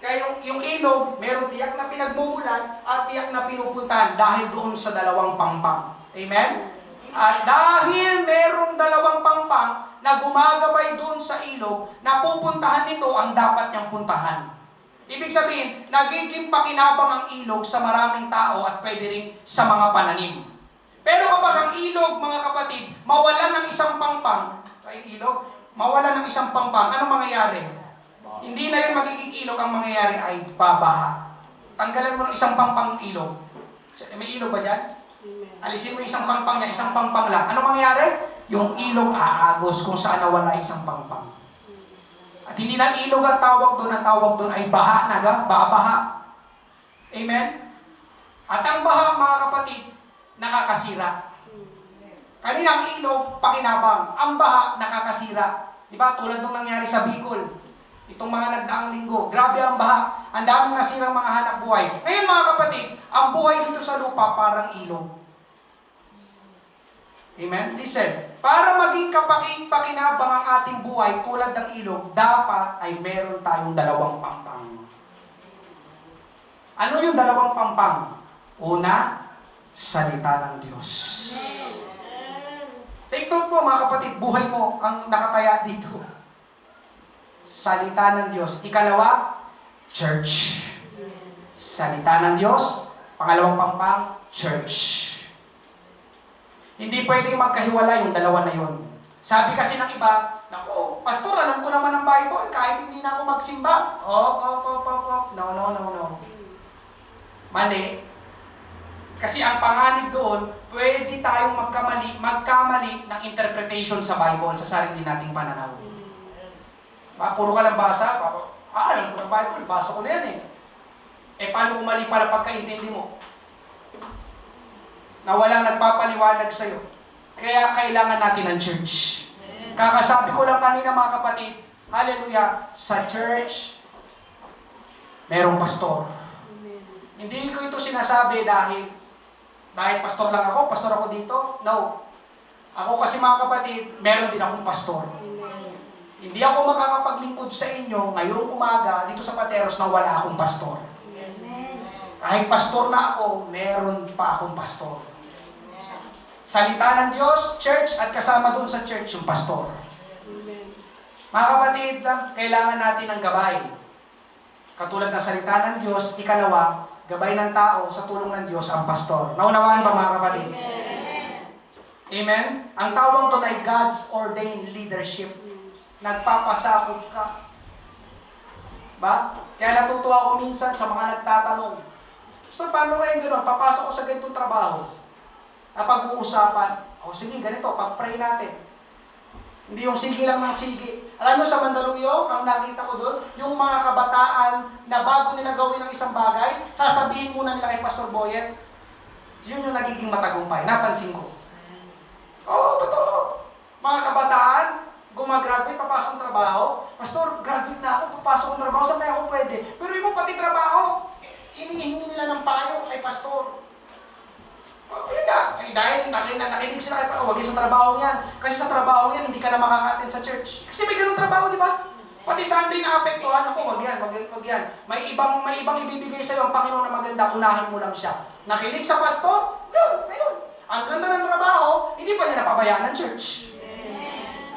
S1: Kaya yung ilog, merong tiyak na pinagmumulan at tiyak na pinupuntahan dahil doon sa dalawang pampang. Amen? At dahil merong dalawang pampang na gumagabay doon sa ilog, napupuntahan nito ang dapat niyang puntahan. Ibig sabihin, nagiging pakinabang ang ilog sa maraming tao at pwede rin sa mga pananim. Pero kapag ang ilog, mga kapatid, mawalan ng isang pampang, ay ilog, mawalan ng isang pampang, anong mangyayari? Hindi na yun magiging ilog, ang mangyayari ay babaha. Tanggalan mo ng isang pampang ng ilog. May ilog ba dyan? Alisin mo yung isang pampang niya, isang pampang lang. Anong mangyayari? Yung ilog aagos kung saan nawala isang pampang. At hindi na ilog ang tawag doon ay baha na, babaha. Amen? At ang baha, mga kapatid, nakakasira. Kanina ang ilog, pakinabang. Ang baha, nakakasira. Di ba? Tulad nung nangyari sa Bicol. Itong mga nagdaang linggo. Grabe ang baha. Ang daming nasirang mga hanap buhay. Ngayon mga kapatid, ang buhay dito sa lupa parang ilog. Amen? Listen, para maging pakinabang ang ating buhay tulad ng ilog, dapat ay meron tayong dalawang pampang. Ano yung dalawang pampang? Una, salita ng Diyos. Take note mo mga kapatid, buhay mo ang nakataya dito. Salita ng Diyos. Ikalawa, church. Salita ng Diyos. Pangalawang pampang, church. Hindi pwedeng magkahiwalay yung dalawa na yun. Sabi kasi ng iba, naku, pastor, alam ko naman ang Bible, kahit hindi na ako magsimba. No. Mali. Kasi ang panganib doon, pwede tayong magkamali ng interpretation sa Bible, sa sarili nating pananaw. Puro ka lang basa, alam ko ng Bible, basa ko na yan paano kung mali para pagkaintindi mo? Na walang nagpapaliwanag sa'yo. Kaya kailangan natin ng church. Kakasabi ko lang kanina mga kapatid, hallelujah, sa church, merong pastor. Hindi ko ito sinasabi dahil pastor lang ako, pastor ako dito. No. Ako kasi mga kapatid, meron din akong pastor. Hindi ako makakapaglingkod sa inyo ngayong umaga dito sa Pateros na wala akong pastor. Kahit pastor na ako, meron pa akong pastor. Salita ng Diyos, church, at kasama doon sa church yung pastor. Mga kapatid, kailangan natin ng gabay. Katulad ng salita ng Diyos, ikalawa, gabay ng tao sa tulong ng Diyos ang pastor. Naunawaan ba mga kapatid? Amen? Ang tawag doon ay God's ordained leadership. Nagpapasakop ka. Ba? Kaya natutuwa ako minsan sa mga nagtatanong, Pastor, paano ngayon gano'n? Papasok ko sa ganitong trabaho. Pag-uusapan, sige, ganito, pag-pray natin. Hindi yung sige lang ng sige. Alam mo sa Mandaluyong, ang nakita ko doon, yung mga kabataan na bago nila gawin ng isang bagay, sasabihin muna nila kay Pastor Boyet, yun yung nagiging matagumpay. Napansin ko. Oo, totoo. Mga kabataan, gumagraduate, papasok ng trabaho. Pastor, graduate na ako, papasok ng trabaho, saan ako pwede? Pero yung mo pati trabaho, inihingi nila ng payo kay Pastor. Yun na. Dahil nakinig sila kay Pastor, huwag yun sa trabaho yan. Kasi sa trabaho yan, hindi ka na makaka-attend sa church. Kasi may ganun trabaho, di ba? Pati Sunday na apektuhan ako, wag yan. May ibang ibibigay sa'yo ang Panginoon na maganda, unahin mo lang siya. Nakinig sa pastor, yun, ayun. Ang ganda ng trabaho, hindi pa niya napabayaan ng church.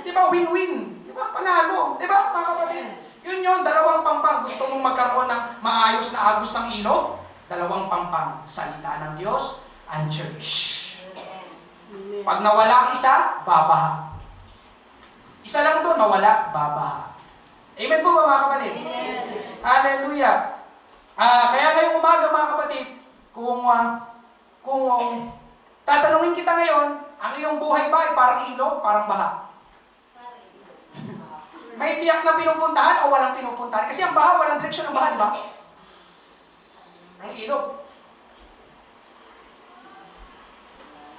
S1: Di ba, win-win? Di ba, panalo? Di ba, mga kapatid? Yun yun, dalawang pampang. Gusto mong magkaroon ng maayos na agos ng ilog? Dalawang pampang. Salita ng Diyos, ang church. Pag nawala ang isa, babaha. Isa lang doon, mawala, babaha. Amen po ba mga kapatid? Amen. Hallelujah. Kaya ngayong umaga mga kapatid, kung tatanungin kita ngayon, ang iyong buhay ba ay parang ilog, parang baha? May tiyak na pinupuntahan o walang pinupuntahan? Kasi ang baha, walang direksyon ng baha, di ba? Ang ilog.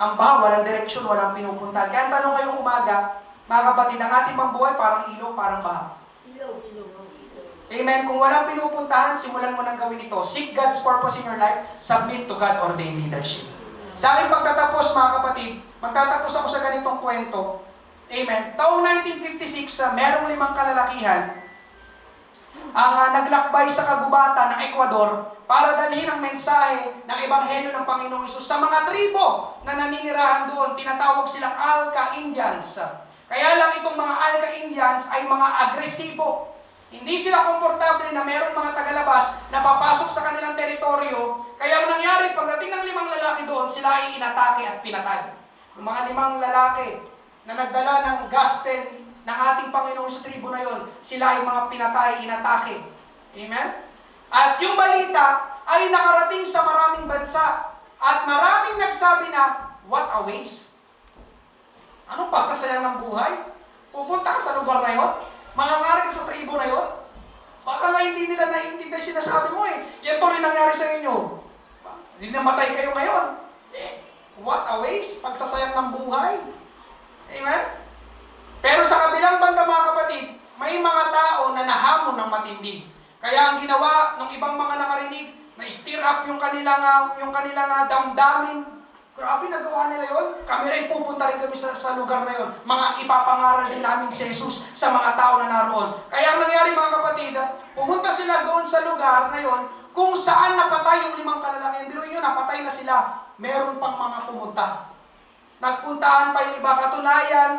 S1: Ang baha, walang direksyon, walang pinupuntahan. Kaya ang tanong ngayong umaga, mga kapatid, ang ating bang buhay parang ilog, parang baha? Amen. Kung walang pinupuntahan, simulan mo nang gawin ito. Seek God's purpose in your life. Submit to God-ordained leadership. Sa aking pagtatapos, mga kapatid, magtatapos ako sa ganitong kwento. Amen. Taong 1956, merong 5 kalalakihan ang naglakbay sa kagubatan ng Ecuador para dalhin ang mensahe ng Ebanghelyo ng Panginoong Hesus sa mga tribo na naninirahan doon. Tinatawag silang Alca Indians. Kaya lang itong mga Alca Indians ay mga agresibo. Hindi sila komportable na merong mga tagalabas na papasok sa kanilang teritoryo. Kaya ang nangyari, pagdating ng 5 lalaki doon, sila ay inatake at pinatay. Yung mga 5 lalaki na nagdala ng gospel ng ating Panginoon sa tribo na yon, sila ay mga pinatay, inatake. Amen? At yung balita ay nakarating sa maraming bansa. At maraming nagsabi na, what a waste. Anong pagsasayang ng buhay? Pupunta ka sa lugar na yon? Mangangaral ka sa tribo na yon? Baka nga hindi nila naiintindihan sinasabi mo Yan to rin nangyari sa inyo. Hindi namatay kayo ngayon. What a waste, pagsasayang ng buhay. Amen? Pero sa kabilang banda mga kapatid, may mga tao na nahamon ng matindi. Kaya ang ginawa ng ibang mga nakarinig, na stir up yung kanilang damdamin. Grabe, nagawa nila yon. Kami rin pupunta rin kami sa lugar na yon. Mga ipapangaral din namin si Jesus sa mga tao na naroon. Kaya ang nangyari mga kapatid, pumunta sila doon sa lugar na yon kung saan napatay yung 5 kalalaki. Biruin nyo, napatay na sila. Meron pang mga pumunta. Nagpuntahan pa yung iba. Katunayan,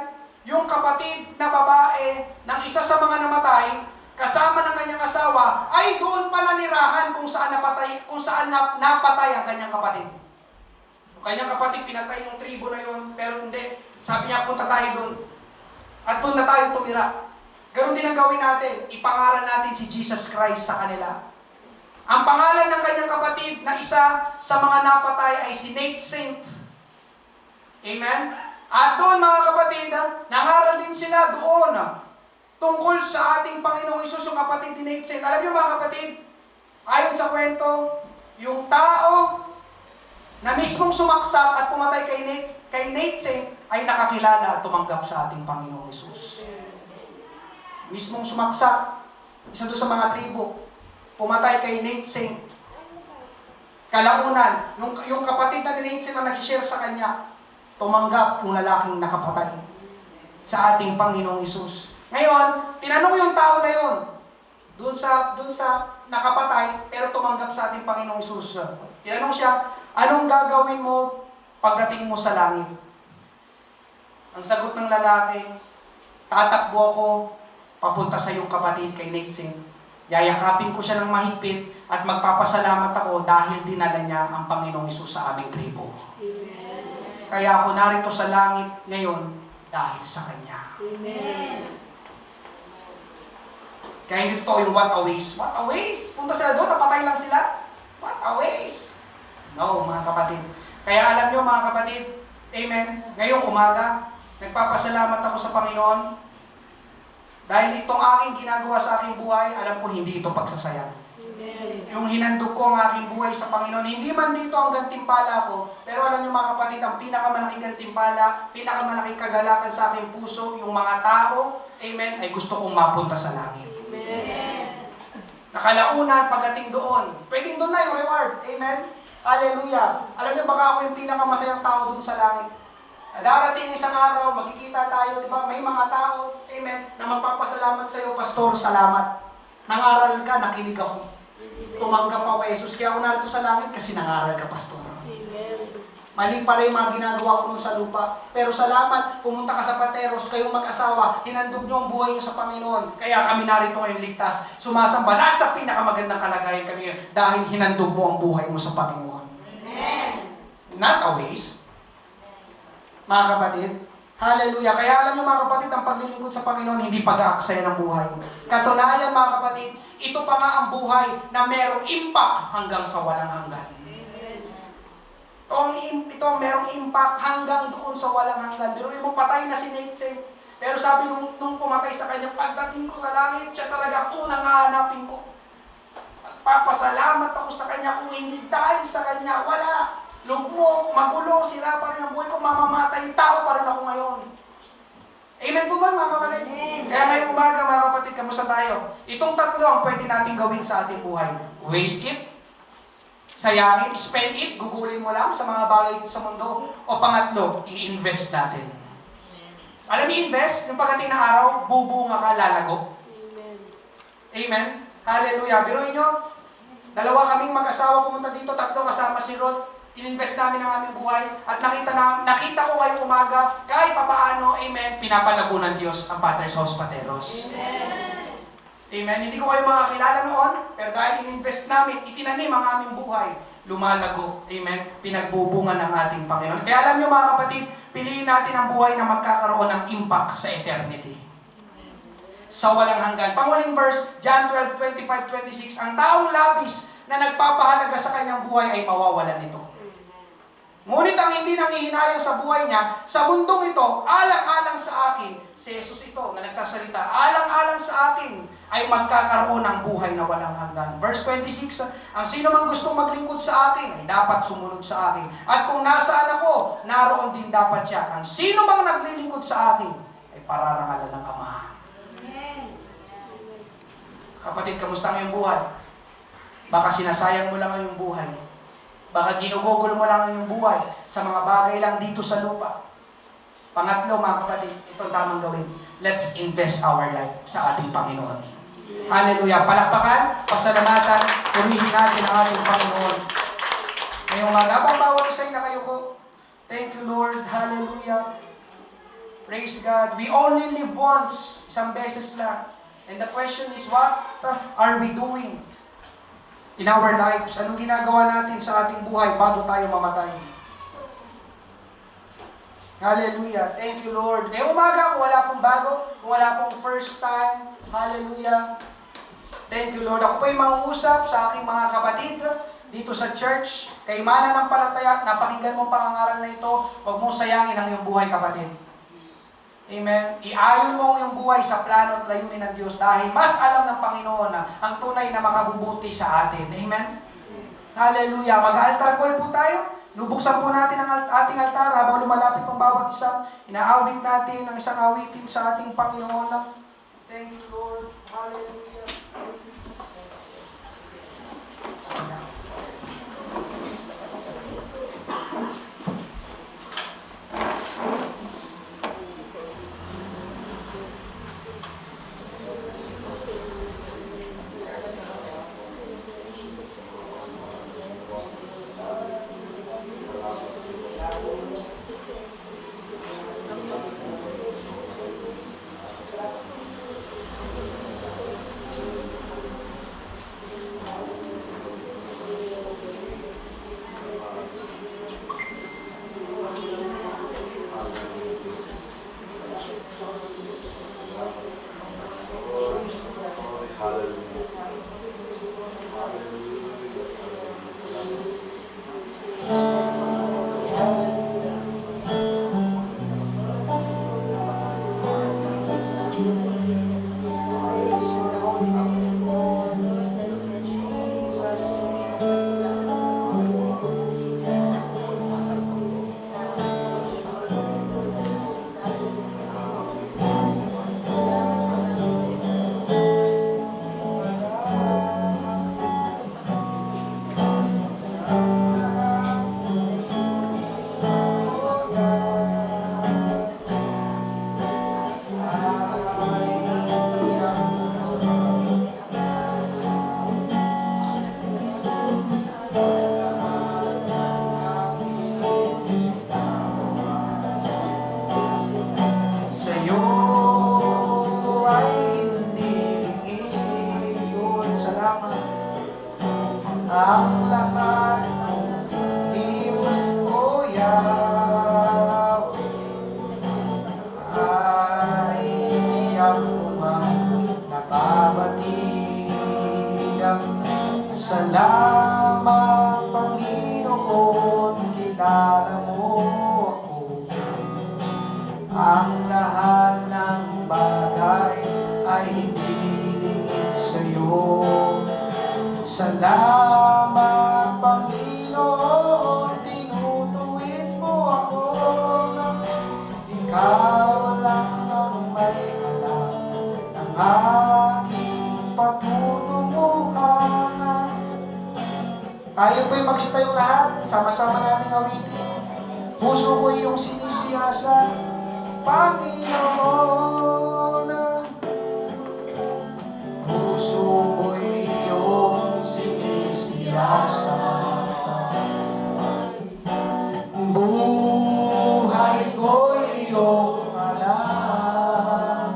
S1: yung kapatid na babae ng isa sa mga namatay, kasama ng kanyang asawa, ay doon pa nanirahan kung saan napatay ang kanyang kapatid. Yung kanyang kapatid, pinatay ng tribo na yun, pero hindi. Sabi niya, punta tayo doon. At doon na tayo tumira. Ganun din ang gawin natin. Ipangaral natin si Jesus Christ sa kanila. Ang pangalan ng kanyang kapatid na isa sa mga napatay ay si Nate Saint. Amen? At doon mga kapatid, nangaral din sila doon tungkol sa ating Panginoong Hesus, yung kapatid ni Nate Saint. Alam niyo mga kapatid, ayon sa kwento, yung tao na mismong sumaksak at pumatay kay Nate Saint ay nakakilala at tumanggap sa ating Panginoong Hesus. Mismong sumaksak, isa doon sa mga tribo, pumatay kay Nate Saint. Kalaunan, yung kapatid na ni Nate Saint na nag-share sa kanya, tumanggap yung lalaking nakapatay sa ating Panginoong Hesus. Ngayon, tinanong yung tao na yun, doon sa nakapatay, pero tumanggap sa ating Panginoong Hesus. Tinanong siya, anong gagawin mo pagdating mo sa langit? Ang sagot ng lalaki, tatakbo ako, papunta sa iyong kapatid kay Nate Saint. Yayakapin ko siya ng mahigpit at magpapasalamat ako dahil dinala niya ang Panginoong Hesus sa aming tribo. Amen. Kaya ako narito sa langit ngayon dahil sa Kanya.
S2: Amen.
S1: Kaya hindi totoo yung what a waste. What a waste! Punta sila doon, napatay lang sila. What a waste! No, mga kapatid. Kaya alam nyo mga kapatid, amen, ngayong umaga, nagpapasalamat ako sa Panginoon dahil itong aking ginagawa sa aking buhay, alam ko hindi ito pagsasayang.
S2: Amen.
S1: Yung hinandog ko ang aking buhay sa Panginoon, hindi man dito ang gantimpala ko, pero alam niyo mga kapatid, ang pinakamalaking gantimpala, pinakamalaking kagalakan sa aking puso, yung mga tao, amen, ay gusto kong mapunta sa langit.
S2: Amen.
S1: Nakalaunan pagdating doon, pwedeng doon na yung reward, amen? Hallelujah! Alam niyo, baka ako yung pinakamasayang tao doon sa langit. Darating isang araw, magkikita tayo, di ba? May mga tao, amen, na magpapasalamat sa iyo, Pastor, salamat. Nangaral ka, nakinig ako. Tumanggap ako kay Jesus, kaya ako narito sa langit kasi nangaral ka, Pastor.
S2: Amen.
S1: Mali pala yung mga ginagawa ko noon sa lupa. Pero salamat, pumunta ka sa Pateros, kayong mag-asawa, hinandog niyo ang buhay niyo sa Panginoon. Kaya kami narito ngayon ligtas. Sumasamba, nasa pinakamagandang kalagayan kami dahil hinandog mo ang buhay mo sa Panginoon.
S2: Amen.
S1: Not a waste. Mga kapatid, hallelujah. Kaya alam niyo mga kapatid, ang paglilingkod sa Panginoon, hindi pag-aaksaya ng buhay. Katunayan mga kapatid, ito pa nga ang buhay na merong impact hanggang sa walang hanggan. Ito ang merong impact hanggang doon sa walang hanggan. Pero mo, patay na si Nate Saint. Pero sabi nung pumatay sa kanya, pagdating ko sa langit, siya talaga unang hahanapin ko. Magpapasalamat ako sa kanya, kung hindi dahil sa kanya, wala. Lugmok, magulo, sira pa rin ang buhay ko, mamamatay, tao pa rin ako ngayon. Amen po ba mga kapatid?
S2: Amen.
S1: Kaya ngayong umaga mga kapatid, kamusta tayo? Itong tatlo ang pwede natin gawin sa ating buhay. Waste it, sayangin, spend it, gugulin mo lang sa mga bagay dito sa mundo. O pangatlo, i-invest natin. Alam mo, invest, yung pagdating na araw, bubunga ka, lalago. Amen? Hallelujah. Biruin nyo, dalawa kaming mag-asawa pumunta dito, tatlo kasama si Rod. Ininvest namin ang aming buhay at nakita ko ngayong umaga, kahit papaano, amen, pinapalago ng Diyos ang Father's House Pateros.
S2: Amen.
S1: Amen. Hindi ko kayo makakilala noon, pero dahil ininvest namin, itinanim ang aming buhay, lumalago. Amen. Pinagbubunga ng ating Panginoon. Kaya alam niyo mga kapatid, piliin natin ang buhay na magkakaroon ng impact sa eternity. Sa walang hanggan. Panguling verse, John 12:25-26, ang taong labis na nagpapahalaga sa kanyang buhay ay mawawalan nito. Ngunit ang hindi nangihinayang sa buhay niya, sa mundong ito, alang-alang sa akin, si Jesus ito na nagsasalita, alang-alang sa akin ay magkakaroon ng buhay na walang hanggan. Verse 26, ang sino mang gustong maglingkod sa akin ay dapat sumunod sa akin. At kung nasaan ako, naroon din dapat siya. Ang sino mang naglilingkod sa akin ay pararangalan ng Ama.
S2: Amen.
S1: Kapatid, kamusta ang iyong buhay? Baka sinasayang mo lang ang iyong buhay. Baka ginugugol mo lang ang iyong buhay sa mga bagay lang dito sa lupa. Pangatlo, mga kapatid, itong tamang gawin. Let's invest our life sa ating Panginoon. Hallelujah. Palakpakan, pasalamatan, purihin natin ang ating Panginoon. Ngayong umaga, habang bawat isa'y nakayo. Thank you, Lord. Hallelujah. Praise God. We only live once. Isang beses lang. And the question is, what are we doing in our lives? Anong ginagawa natin sa ating buhay bago tayo mamatay? Hallelujah. Thank you, Lord. Ngayong umaga, kung wala pong bago, kung wala pong first time, hallelujah. Thank you, Lord. Ako po ay mangungusap sa aking mga kapatid dito sa church. Kay mananampalataya, napakinggan mo ang pangangaral na ito, huwag mo sayangin ang iyong buhay, kapatid. Amen. Iayon mo ang iyong buhay sa plano at layunin ng Diyos dahil mas alam ng Panginoon na ang tunay na makabubuti sa atin. Amen. Hallelujah. Mag-altar call po tayo. Lubuksan po natin ang ating altar habang lumalapit pang bawat isa. Inaawit natin ang isang awitin sa ating Panginoon. Thank you, Lord. Hallelujah. Ang lahat kong him, O Yahweh, ay tiyak mo mang nababatid. Salamat, Panginoon, kilala mo ako. Ang lahat ng bagay ay hindi lingid sa'yo. Salamat, Panginoon, tinutuwid mo ako na ikaw lang ang may alam ng aking patutunguhan. Tayo po'y magsitayong lahat, sama-sama nating awitin. Puso ko iyong sinisiyasan, Panginoon. Puso ko iyong sinisiyasan. Buhay ko iyong alam.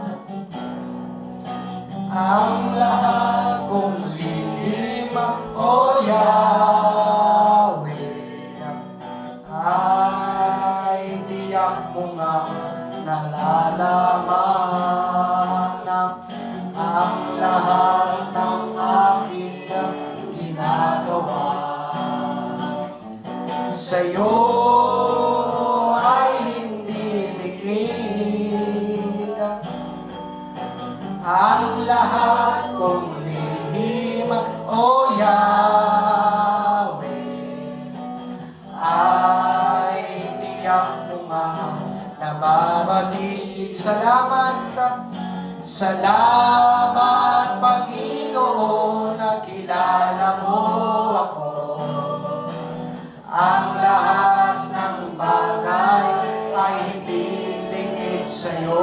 S1: Ang lahat kong lihim, O Yahweh, ay tiyak mo nga nalalaman ang lahat ng aking ginagawa. Sa'yo Salamat, Panginoon, nakilala mo ako. Ang lahat ng bagay ay hindi lingid sa'yo.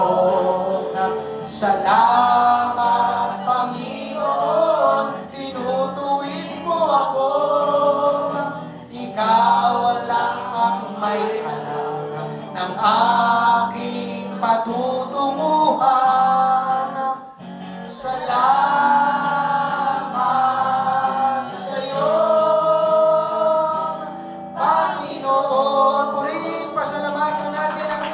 S1: Salamat, Panginoon, tinutuwid mo ako. Ikaw lang ang may alam ng aking patutunguhan. Salamat sa'yo, Panginoon. Purihin, pasalamatan natin ang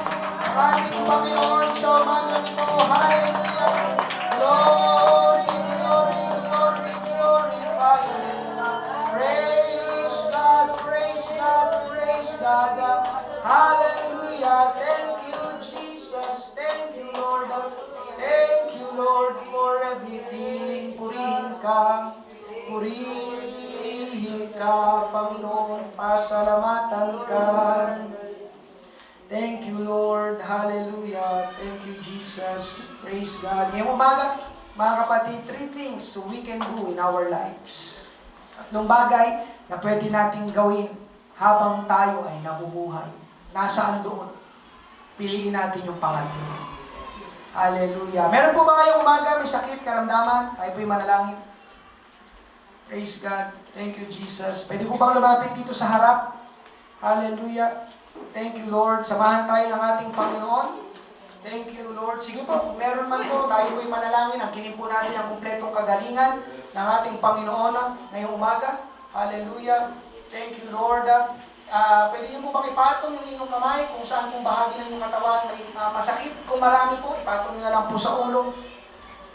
S1: ating Panginoon sa umagang ito. Hallelujah! Glory, glory, glory, glorify Him. Praise God, praise God, praise God. Hallelujah! Thank you, Jesus. Thank you, Lord. Thank you, Lord, for everything. Purihin ka, Panginoon. Pasalamatan ka. Thank you, Lord. Hallelujah. Thank you, Jesus. Praise God. Ngayong umaga, mga kapatid, 3 things we can do in our lives. Tatlong bagay na pwede nating gawin habang tayo ay nabubuhay. Nasaan doon? Piliin natin yung pangatlo. Hallelujah. Meron po ba ngayong umaga may sakit, karamdaman? Tayo po'y manalangin. Praise God. Thank you, Jesus. Pwede po bang lumapit dito sa harap? Hallelujah. Thank you, Lord. Samahan tayo ng ating Panginoon. Thank you, Lord. Sige po, kung meron man po, tayo po'y manalangin. Angkinin po natin ang kumpletong kagalingan ng ating Panginoon ngayong umaga. Hallelujah. Thank you, Lord. Pwede niyo po bang ipatong yung inyong kamay kung saan pong bahagi ng inyong katawan may masakit? Kung marami po, ipatong niyo na lang po sa ulo.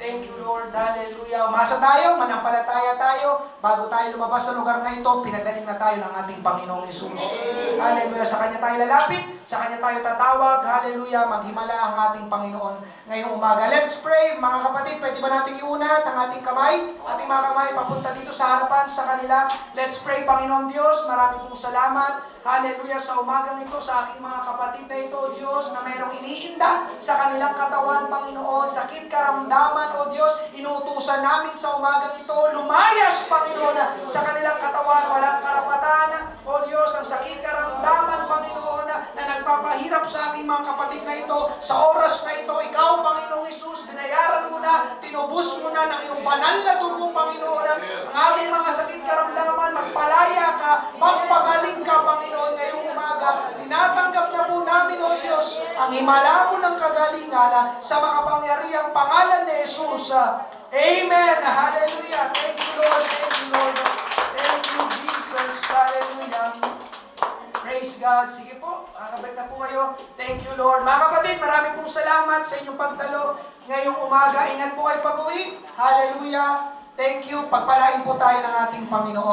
S1: Thank you, Lord. Hallelujah. Umasa tayo, manampalataya tayo. Bago tayo lumabas sa lugar na ito, pinagaling na tayo ng ating Panginoong Hesus. Hallelujah. Sa Kanya tayo lalapit, sa Kanya tayo tatawag. Hallelujah. Maghimala ang ating Panginoon ngayong umaga. Let's pray, mga kapatid. Pwede ba nating iunat ang ating kamay? Ating mga kamay papunta dito sa harapan sa kanila. Let's pray, Panginoon Diyos. Marami pong salamat. Hallelujah, sa umagang ito, sa aking mga kapatid na ito, Diyos, na mayroong iniinda sa kanilang katawan, Panginoon, sakit, karamdaman, O Diyos, inuutusan namin sa umagang ito, lumayas, Panginoon, sa kanilang katawan, walang karapatan, O Diyos, ang sakit, karamdaman, Panginoon, na nagpapahirap sa aking mga kapatid na ito, sa oras na ito, Ikaw, Panginoong Hesus, binayaran mo na, tinubos mo na ng iyong banal na dugo, Panginoon, ang aming mga sakit, karamdaman, magpalaya ka, magpagaling ka, Panginoon, ngayong umaga, tinatanggap na po namin, O Diyos, ang himala mo ng kagalingan sa makapangyarihang pangalan ni Jesus. Amen. Hallelujah. Thank you, Lord. Thank you, Lord. Thank you, Jesus. Hallelujah. Praise God. Sige po, makakabalik na po kayo. Thank you, Lord. Mga kapatid, marami pong salamat sa inyong pagdalo ngayong umaga. Ingat po kayo pag-uwi. Hallelujah. Thank you. Pagpalain po tayo ng ating Panginoon.